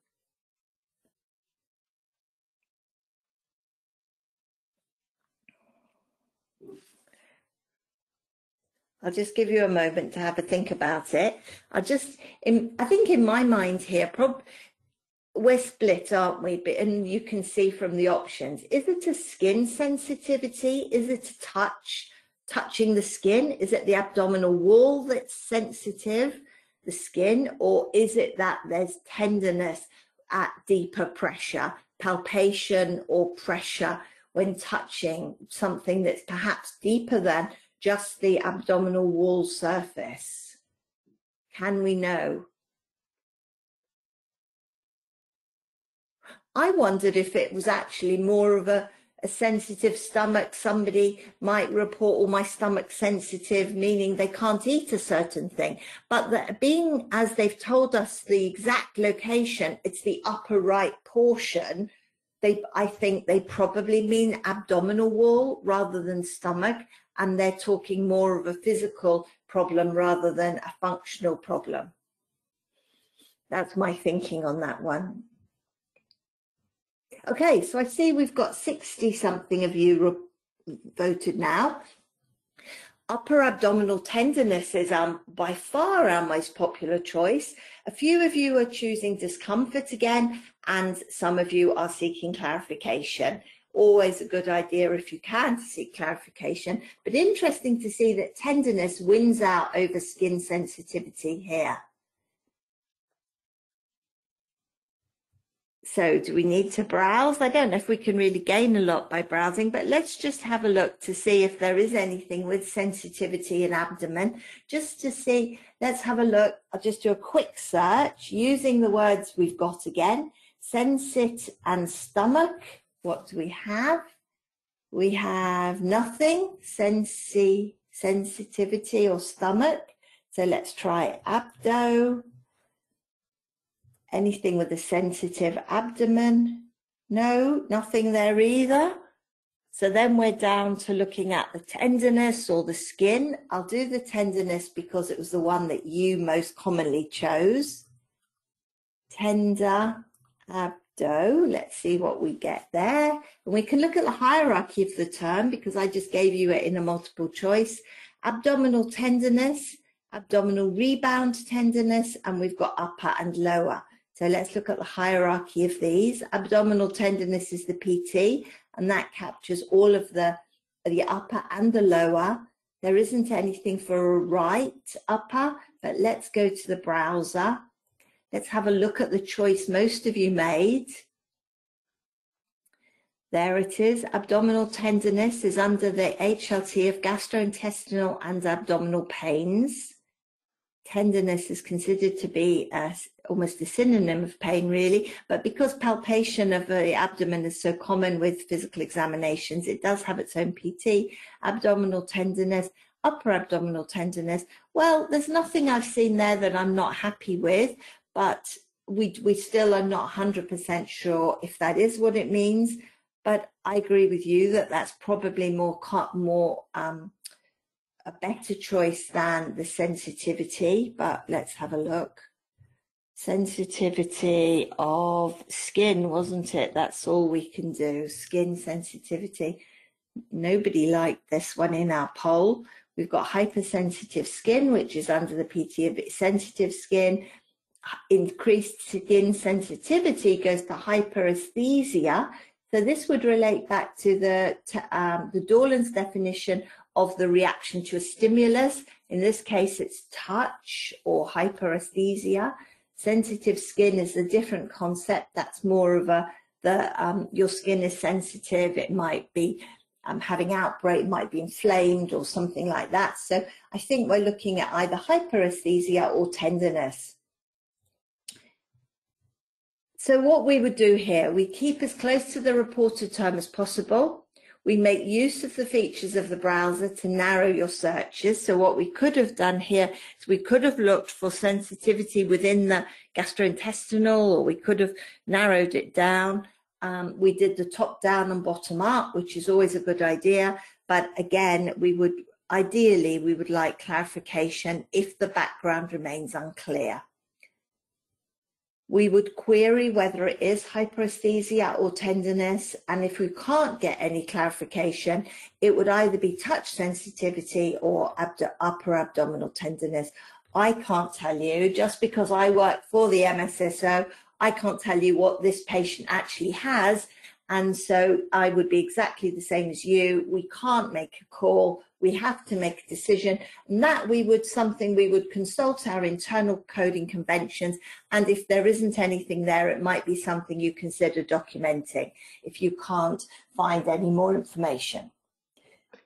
I'll just give you a moment to have a think about it. I think in my mind here, we're split, aren't we? And you can see from the options, is it a skin sensitivity? Is it a touching the skin? Is it the abdominal wall that's sensitive, the skin? Or is it that there's tenderness at deeper pressure, palpation or pressure when touching something that's perhaps deeper than just the abdominal wall surface? Can we know? I wondered if it was actually more of a sensitive stomach. Somebody might report, oh, my stomach's sensitive, meaning they can't eat a certain thing. But being, as they've told us, the exact location, it's the upper right portion, I think they probably mean abdominal wall rather than stomach, and they're talking more of a physical problem rather than a functional problem. That's my thinking on that one. Okay, so I see we've got 60-something of you voted now. Upper abdominal tenderness is by far our most popular choice. A few of you are choosing discomfort again, and some of you are seeking clarification. Always a good idea if you can to seek clarification, but interesting to see that tenderness wins out over skin sensitivity here. So do we need to browse? I don't know if we can really gain a lot by browsing, but let's just have a look to see if there is anything with sensitivity in abdomen. Just to see, let's have a look. I'll just do a quick search using the words we've got again. Sensit and stomach. What do we have? We have nothing. Sensitivity or stomach. So let's try abdo. Anything with a sensitive abdomen? No, nothing there either. So then we're down to looking at the tenderness or the skin. I'll do the tenderness because it was the one that you most commonly chose. Tender abdo. Let's see what we get there. And we can look at the hierarchy of the term because I just gave you it in a multiple choice. Abdominal tenderness, abdominal rebound tenderness, and we've got upper and lower. So let's look at the hierarchy of these. Abdominal tenderness is the PT, and that captures all of the upper and the lower. There isn't anything for a right upper, but let's go to the browser. Let's have a look at the choice most of you made. There it is. Abdominal tenderness is under the HLT of gastrointestinal and abdominal pains. Tenderness is considered to be almost a synonym of pain, really, but because palpation of the abdomen is so common with physical examinations, it does have its own PT. Abdominal tenderness, upper abdominal tenderness. Well, there's nothing I've seen there that I'm not happy with, but we still are not 100% sure if that is what it means. But I agree with you that that's probably a better choice than the sensitivity, but let's have a look. Sensitivity of skin, wasn't it? That's all we can do, skin sensitivity. Nobody liked this one in our poll. We've got hypersensitive skin, which is under the PT of sensitive skin. Increased skin sensitivity goes to hyperesthesia. So this would relate back to the Dorland's definition of the reaction to a stimulus. In this case, it's touch or hyperesthesia. Sensitive skin is a different concept. That's more of your skin is sensitive. It might be having outbreak, might be inflamed or something like that. So I think we're looking at either hyperesthesia or tenderness. So what we would do here, we keep as close to the reported term as possible. We make use of the features of the browser to narrow your searches. So what we could have done here is we could have looked for sensitivity within the gastrointestinal, or we could have narrowed it down. We did the top down and bottom up, which is always a good idea. But again, ideally, we would like clarification if the background remains unclear. We would query whether it is hyperesthesia or tenderness, and if we can't get any clarification, it would either be touch sensitivity or upper abdominal tenderness. I can't tell you, just because I work for the MSSO, I can't tell you what this patient actually has, and so I would be exactly the same as you. We can't make a call. We have to make a decision, and that we would consult our internal coding conventions, and if there isn't anything there, it might be something you consider documenting if you can't find any more information.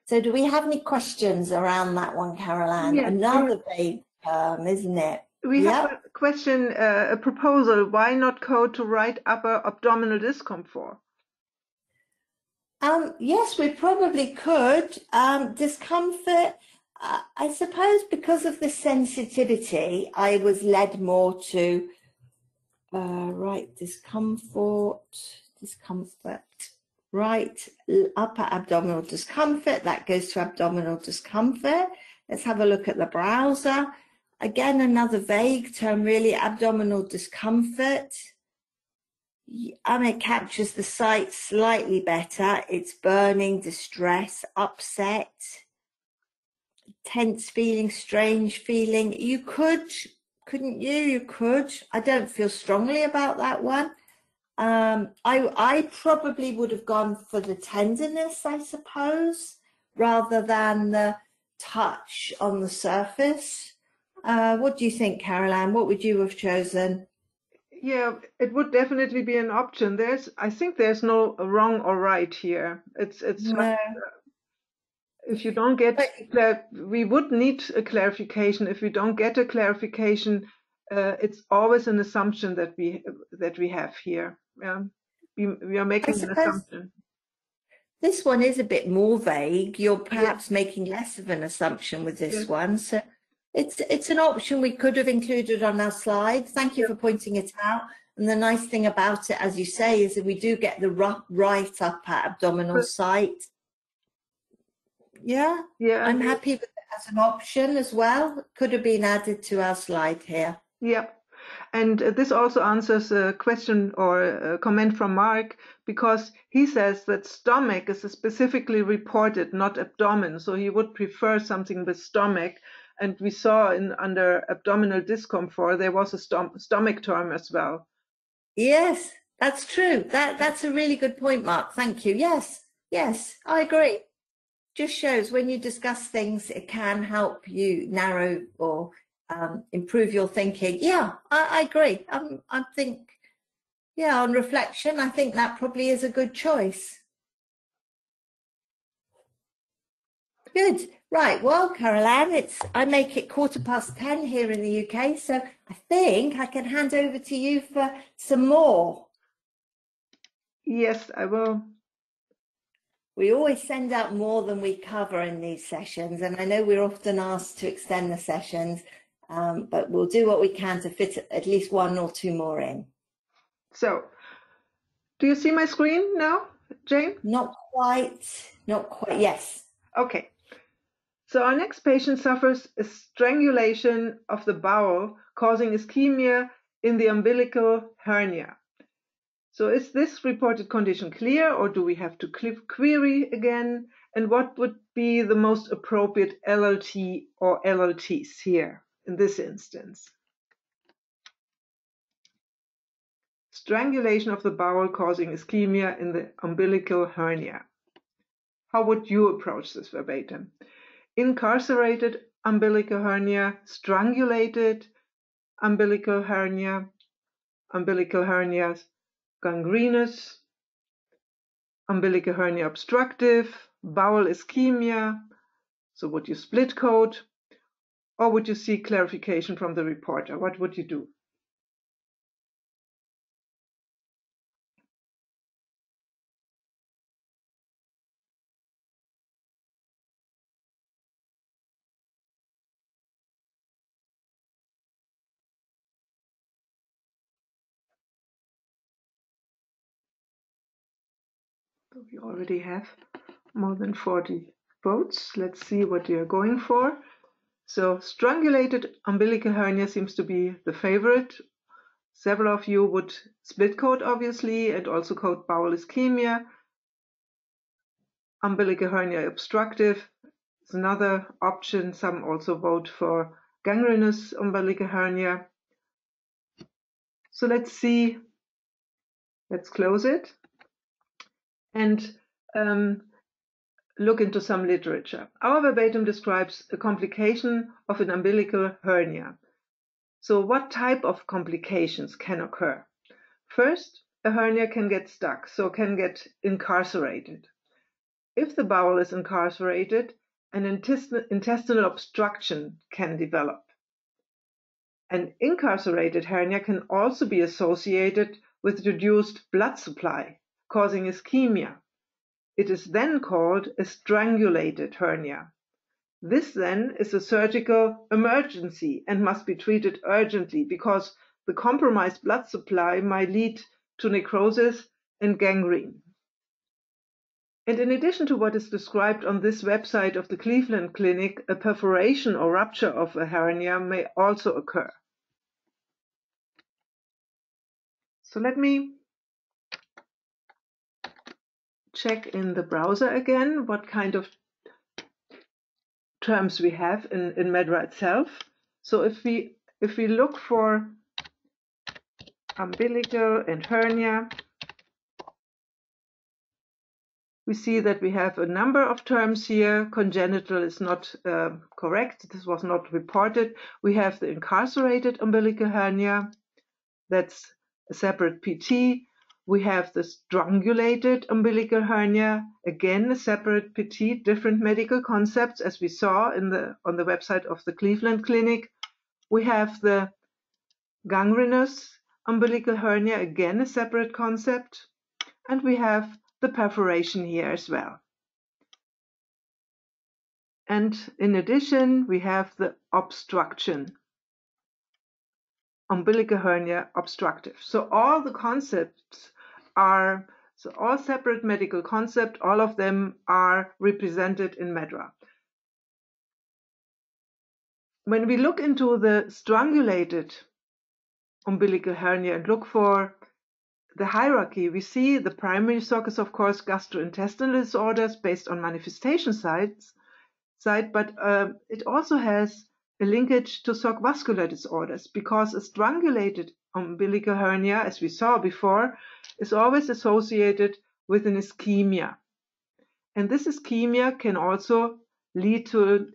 So do we have any questions around that one, Caroline? Yes. Another vague term, isn't it? We have a question, a proposal. Why not code to right upper abdominal discomfort? Yes, we probably could. Discomfort, I suppose because of the sensitivity, I was led more to right discomfort, right upper abdominal discomfort. That goes to abdominal discomfort. Let's have a look at the browser. Again, another vague term, really, abdominal discomfort. It captures the site slightly better. It's burning, distress, upset, tense feeling, strange feeling. You could, couldn't you? You could. I don't feel strongly about that one. I probably would have gone for the tenderness, I suppose, rather than the touch on the surface. What do you think, Caroline? What would you have chosen? Yeah, it would definitely be an option. I think there's no wrong or right here. It's no. If you don't get, we would need a clarification. If we don't get a clarification, it's always an assumption that we have here. We are making an assumption. This one is a bit more vague. You're perhaps making less of an assumption with this one. So it's an option we could have included on our slide. Thank you for pointing it out. And the nice thing about it, as you say, is that we do get the right upper abdominal site. Yeah, Yeah, I'm and happy with it as an option as well. Could have been added to our slide here. yeah. And this also answers a question or a comment from Mark, because he says that stomach is specifically reported, not abdomen. So he would prefer something with stomach. And we saw under abdominal discomfort, there was a stomach term as well. Yes, that's true. That's a really good point, Mark. Thank you. Yes, I agree. Just shows when you discuss things, it can help you narrow or improve your thinking. Yeah, I agree. I think, yeah, on reflection, I think that probably is a good choice. Good. Right. Well, Carol-Ann, I make it 10:15 here in the UK, so I think I can hand over to you for some more. Yes, I will. We always send out more than we cover in these sessions, and I know we're often asked to extend the sessions, but we'll do what we can to fit at least one or two more in. So, do you see my screen now, Jane? Not quite. Yes. Okay. So our next patient suffers a strangulation of the bowel, causing ischemia in the umbilical hernia. So is this reported condition clear, or do we have to query again? And what would be the most appropriate LLT or LLTs here in this instance? Strangulation of the bowel causing ischemia in the umbilical hernia. How would you approach this verbatim? Incarcerated umbilical hernia, strangulated umbilical hernias, gangrenous, umbilical hernia obstructive, bowel ischemia. So would you split code, or would you seek clarification from the reporter? What would you do? So we already have more than 40 votes. Let's see what you're going for. So strangulated umbilical hernia seems to be the favorite. Several of you would split code, obviously, and also code bowel ischemia. Umbilical hernia obstructive is another option. Some also vote for gangrenous umbilical hernia. So let's see. Let's close it and look into some literature. Our verbatim describes a complication of an umbilical hernia. So what type of complications can occur? First, a hernia can get stuck, so can get incarcerated. If the bowel is incarcerated, an intestinal obstruction can develop. An incarcerated hernia can also be associated with reduced blood supply, causing ischemia. It is then called a strangulated hernia. This then is a surgical emergency and must be treated urgently because the compromised blood supply might lead to necrosis and gangrene. And in addition to what is described on this website of the Cleveland Clinic, a perforation or rupture of a hernia may also occur. So let me check in the browser again what kind of terms we have in MedRA itself. So if we look for umbilical and hernia, we see that we have a number of terms here. Congenital is not correct. This was not reported. We have the incarcerated umbilical hernia. That's a separate PT. We have the strangulated umbilical hernia, again a separate PT, different medical concepts as we saw on the website of the Cleveland Clinic. We have the gangrenous umbilical hernia, again a separate concept, and we have the perforation here as well. And in addition, we have the obstruction, umbilical hernia obstructive. So all the concepts are, so all separate medical concepts, all of them are represented in MedRA. when we look into the strangulated umbilical hernia and look for the hierarchy, we see the primary shock is, of course, gastrointestinal disorders based on manifestation site, but it also has a linkage to shock vascular disorders, because a strangulated umbilical hernia, as we saw before, is always associated with an ischemia. And this ischemia can also lead to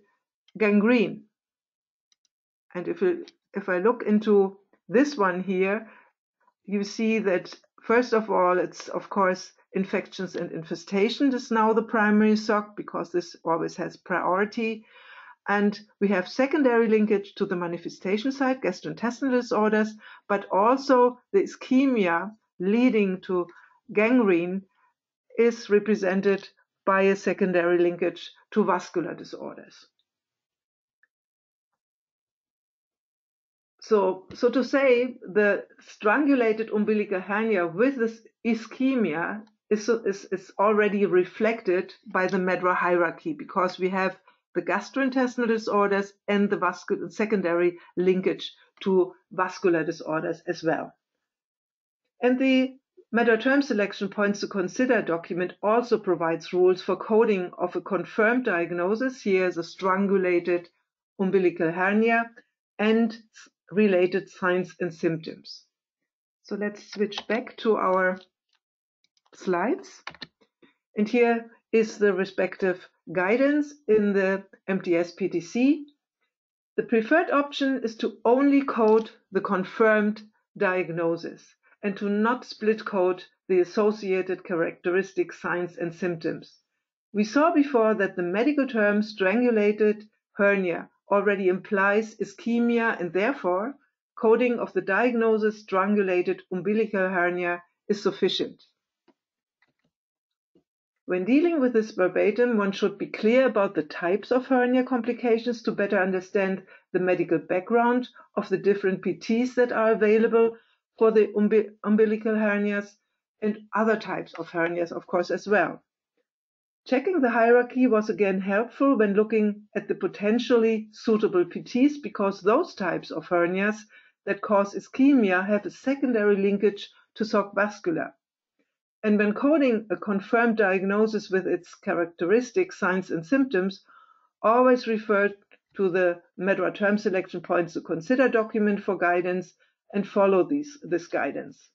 gangrene. And if I look into this one here, you see that first of all, it's of course infections and infestation is now the primary shock, because this always has priority. And we have secondary linkage to the manifestation site, gastrointestinal disorders, but also the ischemia leading to gangrene is represented by a secondary linkage to vascular disorders. So to say, the strangulated umbilical hernia with this ischemia is already reflected by the MEDRA hierarchy, because we have the gastrointestinal disorders and the secondary linkage to vascular disorders as well. And the MEDRA term selection points to consider document also provides rules for coding of a confirmed diagnosis. Here is a strangulated umbilical hernia and related signs and symptoms. So let's switch back to our slides. And here is the respective guidance in the MTS PTC. The preferred option is to only code the confirmed diagnosis and to not split code the associated characteristic signs and symptoms. We saw before that the medical term strangulated hernia already implies ischemia, and therefore coding of the diagnosis strangulated umbilical hernia is sufficient. When dealing with this verbatim, one should be clear about the types of hernia complications to better understand the medical background of the different PTs that are available for the umbilical hernias and other types of hernias, of course, as well. Checking the hierarchy was again helpful when looking at the potentially suitable PTs, because those types of hernias that cause ischemia have a secondary linkage to shock vascular. And when coding a confirmed diagnosis with its characteristic signs and symptoms, always refer to the MEDRA term selection points to consider document for guidance and follow this guidance.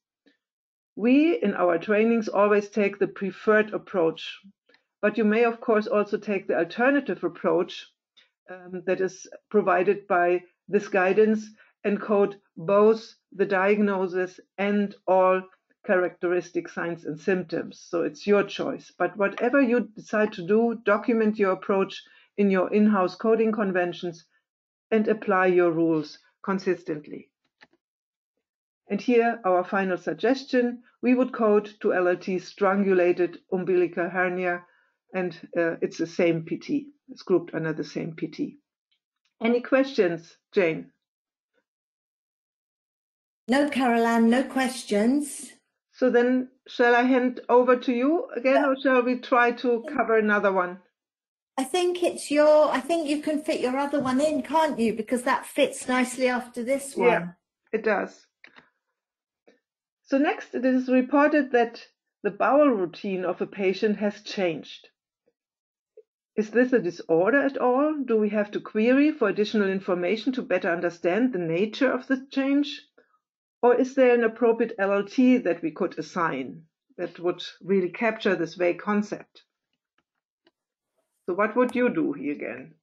We, in our trainings, always take the preferred approach, but you may, of course, also take the alternative approach that is provided by this guidance and code both the diagnosis and all characteristic signs and symptoms. So it's your choice. But whatever you decide to do, document your approach in your in-house coding conventions and apply your rules consistently. And here our final suggestion, we would code to LLT strangulated umbilical hernia, and it's the same PT. It's grouped under the same PT. Any questions, Jane? No, Caroline, no questions. So then, shall I hand over to you again, or shall we try to cover another one? I think you can fit your other one in, can't you? Because that fits nicely after this one. Yeah, it does. So next, it is reported that the bowel routine of a patient has changed. Is this a disorder at all? Do we have to query for additional information to better understand the nature of the change? Or is there an appropriate LLT that we could assign that would really capture this vague concept? So what would you do here again?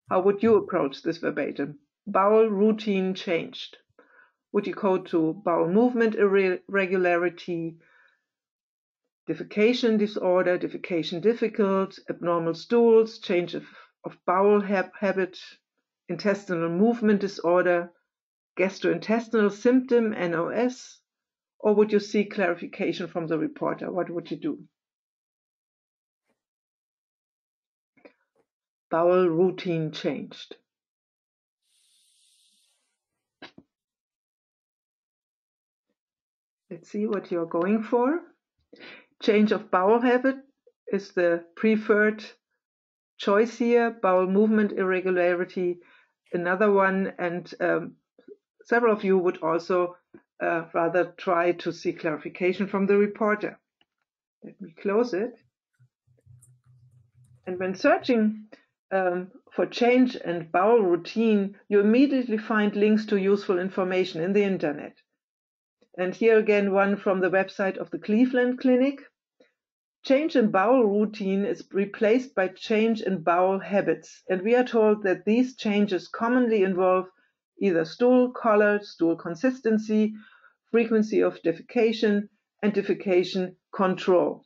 How would you approach this verbatim? Bowel routine changed. Would you code to bowel movement irregularity, defecation disorder, defecation difficult, abnormal stools, change of bowel habit, intestinal movement disorder, gastrointestinal symptom, NOS, or would you seek clarification from the reporter? What would you do? Bowel routine changed. Let's see what you're going for. Change of bowel habit is the preferred choice here. Bowel movement irregularity another one, and several of you would also rather try to see clarification from the reporter. Let me close it. And when searching for change and bowel routine, you immediately find links to useful information in the internet. And here again, one from the website of the Cleveland Clinic. Change in bowel routine is replaced by change in bowel habits, and we are told that these changes commonly involve either stool color, stool consistency, frequency of defecation, and defecation control.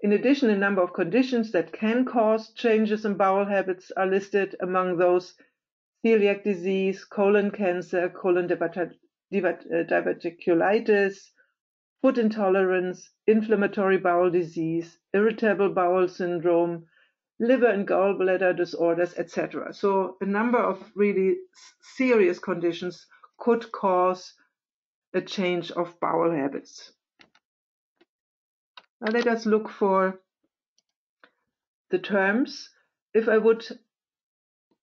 In addition, a number of conditions that can cause changes in bowel habits are listed, among those celiac disease, colon cancer, colon diverticulitis, food intolerance, inflammatory bowel disease, irritable bowel syndrome, liver and gallbladder disorders, etc. So a number of really serious conditions could cause a change of bowel habits. Now let us look for the terms. If I would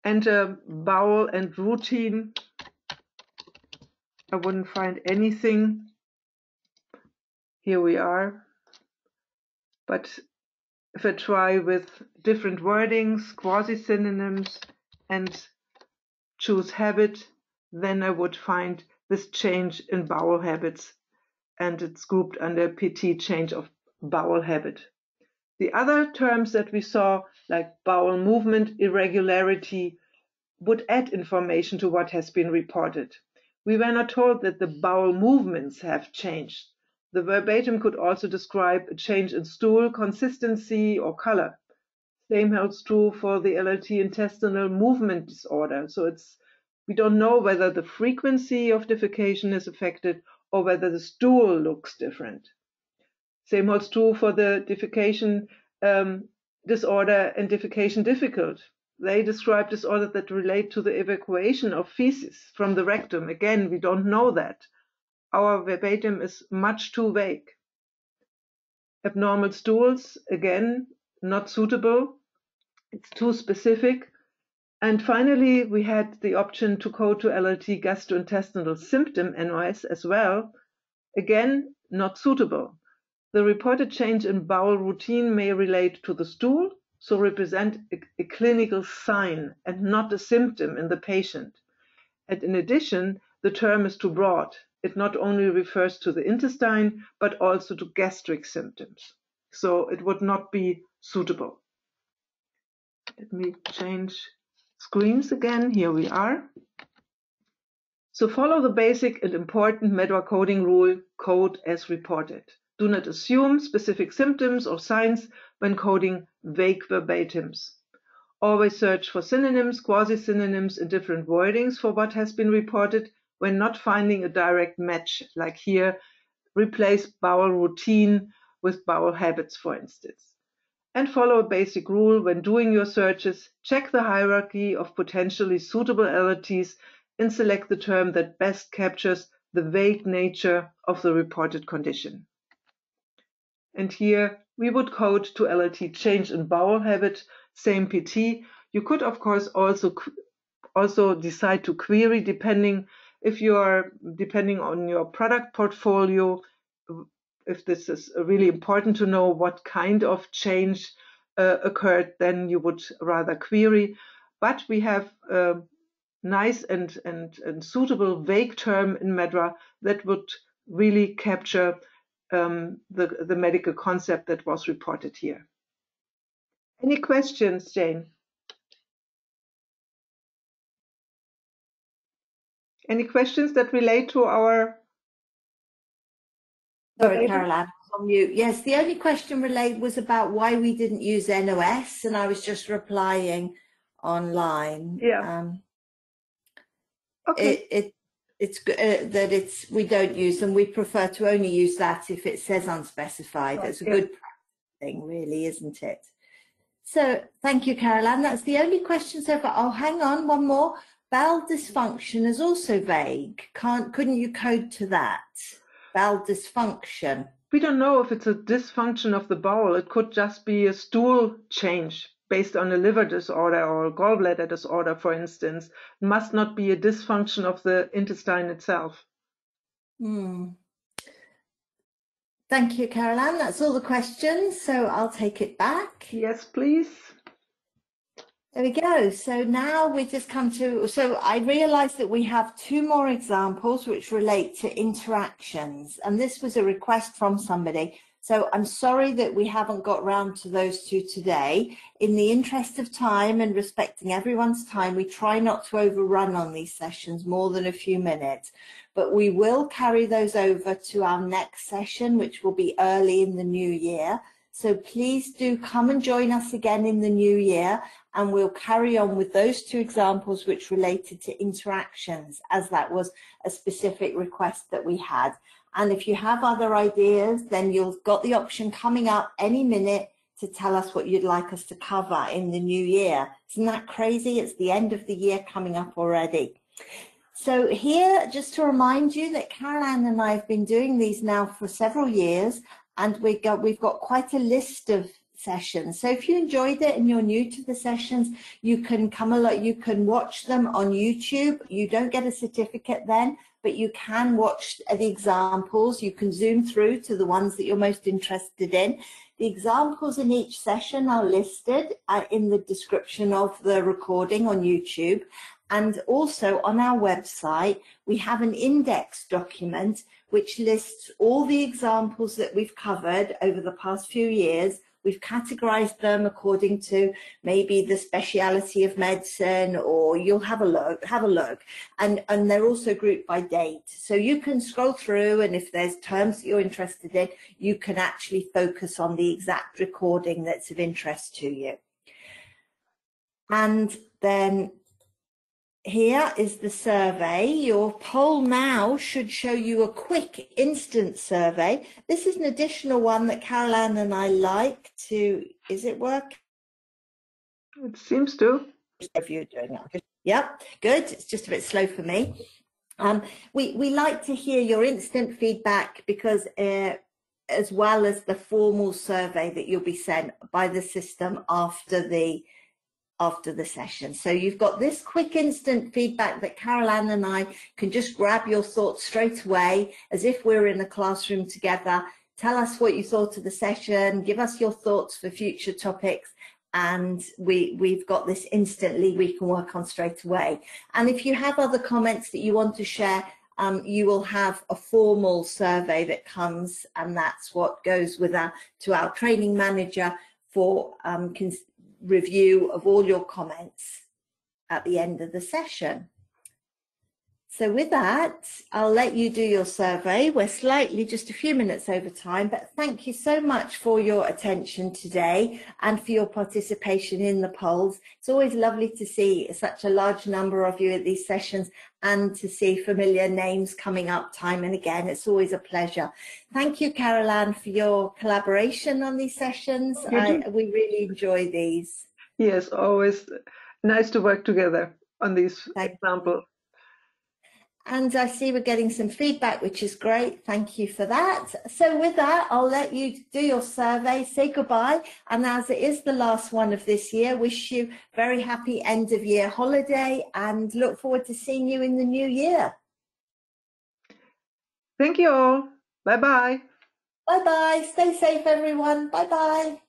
enter bowel and routine, I wouldn't find anything. Here we are. But if I try with different wordings, quasi-synonyms, and choose habit, then I would find this change in bowel habits, and it's grouped under PT, change of bowel habit. The other terms that we saw, like bowel movement irregularity, would add information to what has been reported. We were not told that the bowel movements have changed. The verbatim could also describe a change in stool consistency or color. Same holds true for the LLT intestinal movement disorder. So we don't know whether the frequency of defecation is affected or whether the stool looks different. Same holds true for the defecation disorder and defecation difficult. They describe disorders that relate to the evacuation of feces from the rectum. Again, we don't know that. Our verbatim is much too vague. Abnormal stools, again, not suitable. It's too specific. And finally, we had the option to code to LLT gastrointestinal symptom, NOS, as well. Again, not suitable. The reported change in bowel routine may relate to the stool, so represent a clinical sign and not a symptom in the patient. And in addition, the term is too broad. It not only refers to the intestine, but also to gastric symptoms. So it would not be suitable. Let me change screens again. Here we are. So follow the basic and important MEDWA coding rule, code as reported. Do not assume specific symptoms or signs when coding vague verbatims. Always search for synonyms, quasi-synonyms, and different wordings for what has been reported. When not finding a direct match, like here, replace bowel routine with bowel habits, for instance. And follow a basic rule when doing your searches. Check the hierarchy of potentially suitable LLTs and select the term that best captures the vague nature of the reported condition. And here we would code to LLT change in bowel habit, same PT. You could, of course, also decide to query depending on your product portfolio. If this is really important to know what kind of change occurred, then you would rather query. But we have a nice and suitable vague term in MEDWA that would really capture the medical concept that was reported here. Any questions, Jane? Any questions that relate to our... Sorry, Caroline, on mute. Yes, the only question was about why we didn't use NOS, and I was just replying online. Yeah. Okay. We don't use them. We prefer to only use that if it says unspecified. That's a good thing, really, isn't it? So thank you, Caroline. That's the only question so far. Oh, hang on, one more. Bowel dysfunction is also vague. Couldn't you code to that? Bowel dysfunction. We don't know if it's a dysfunction of the bowel. It could just be a stool change. based on a liver disorder or a gallbladder disorder, for instance. It must not be a dysfunction of the intestine itself. Thank you, Caroline. That's all the questions, so I'll take it back. Yes, please. There we go. So now we just come to, so I realized that we have two more examples which relate to interactions, and this was a request from somebody. So I'm sorry that we haven't got round to those two today. In the interest of time and respecting everyone's time, we try not to overrun on these sessions more than a few minutes, but we will carry those over to our next session, which will be early in the new year. So please do come and join us again in the new year, and we'll carry on with those two examples which related to interactions, as that was a specific request that we had. And if you have other ideas, then you've got the option coming up any minute to tell us what you'd like us to cover in the new year. Isn't that crazy? It's the end of the year coming up already. So here, just to remind you that Caroline and I have been doing these now for several years, and we've got quite a list of sessions. So if you enjoyed it and you're new to the sessions, you can come along, you can watch them on YouTube. You don't get a certificate then, but you can watch the examples. You can zoom through to the ones that you're most interested in. The examples in each session are listed in the description of the recording on YouTube. And also on our website, we have an index document which lists all the examples that we've covered over the past few years. We've categorized them according to maybe the speciality of medicine, or you'll have a look. And they're also grouped by date. So you can scroll through, and if there's terms that you're interested in, you can actually focus on the exact recording that's of interest to you. And then here is the survey. Your poll now should show you a quick instant survey. This is an additional one that Caroline and I like to, is it work? It seems to. If you're doing it. Yep, good. It's just a bit slow for me. We like to hear your instant feedback because as well as the formal survey that you'll be sent by the system after the session. So you've got this quick instant feedback that Caroline and I can just grab your thoughts straight away as if we're in a classroom together. Tell us what you thought of the session, give us your thoughts for future topics, and we've got this instantly we can work on straight away. And if you have other comments that you want to share, you will have a formal survey that comes, and that's what goes with to our training manager for review of all your comments at the end of the session. So with that, I'll let you do your survey. We're slightly just a few minutes over time, but thank you so much for your attention today and for your participation in the polls. It's always lovely to see such a large number of you at these sessions and to see familiar names coming up time and again. It's always a pleasure. Thank you, Caroline, for your collaboration on these sessions. We really enjoy these. Yes, always nice to work together on these examples. And I see we're getting some feedback, which is great. Thank you for that. So with that, I'll let you do your survey, say goodbye. And as it is the last one of this year, wish you very happy end of year holiday and look forward to seeing you in the new year. Thank you all. Bye-bye. Bye-bye. Stay safe, everyone. Bye-bye.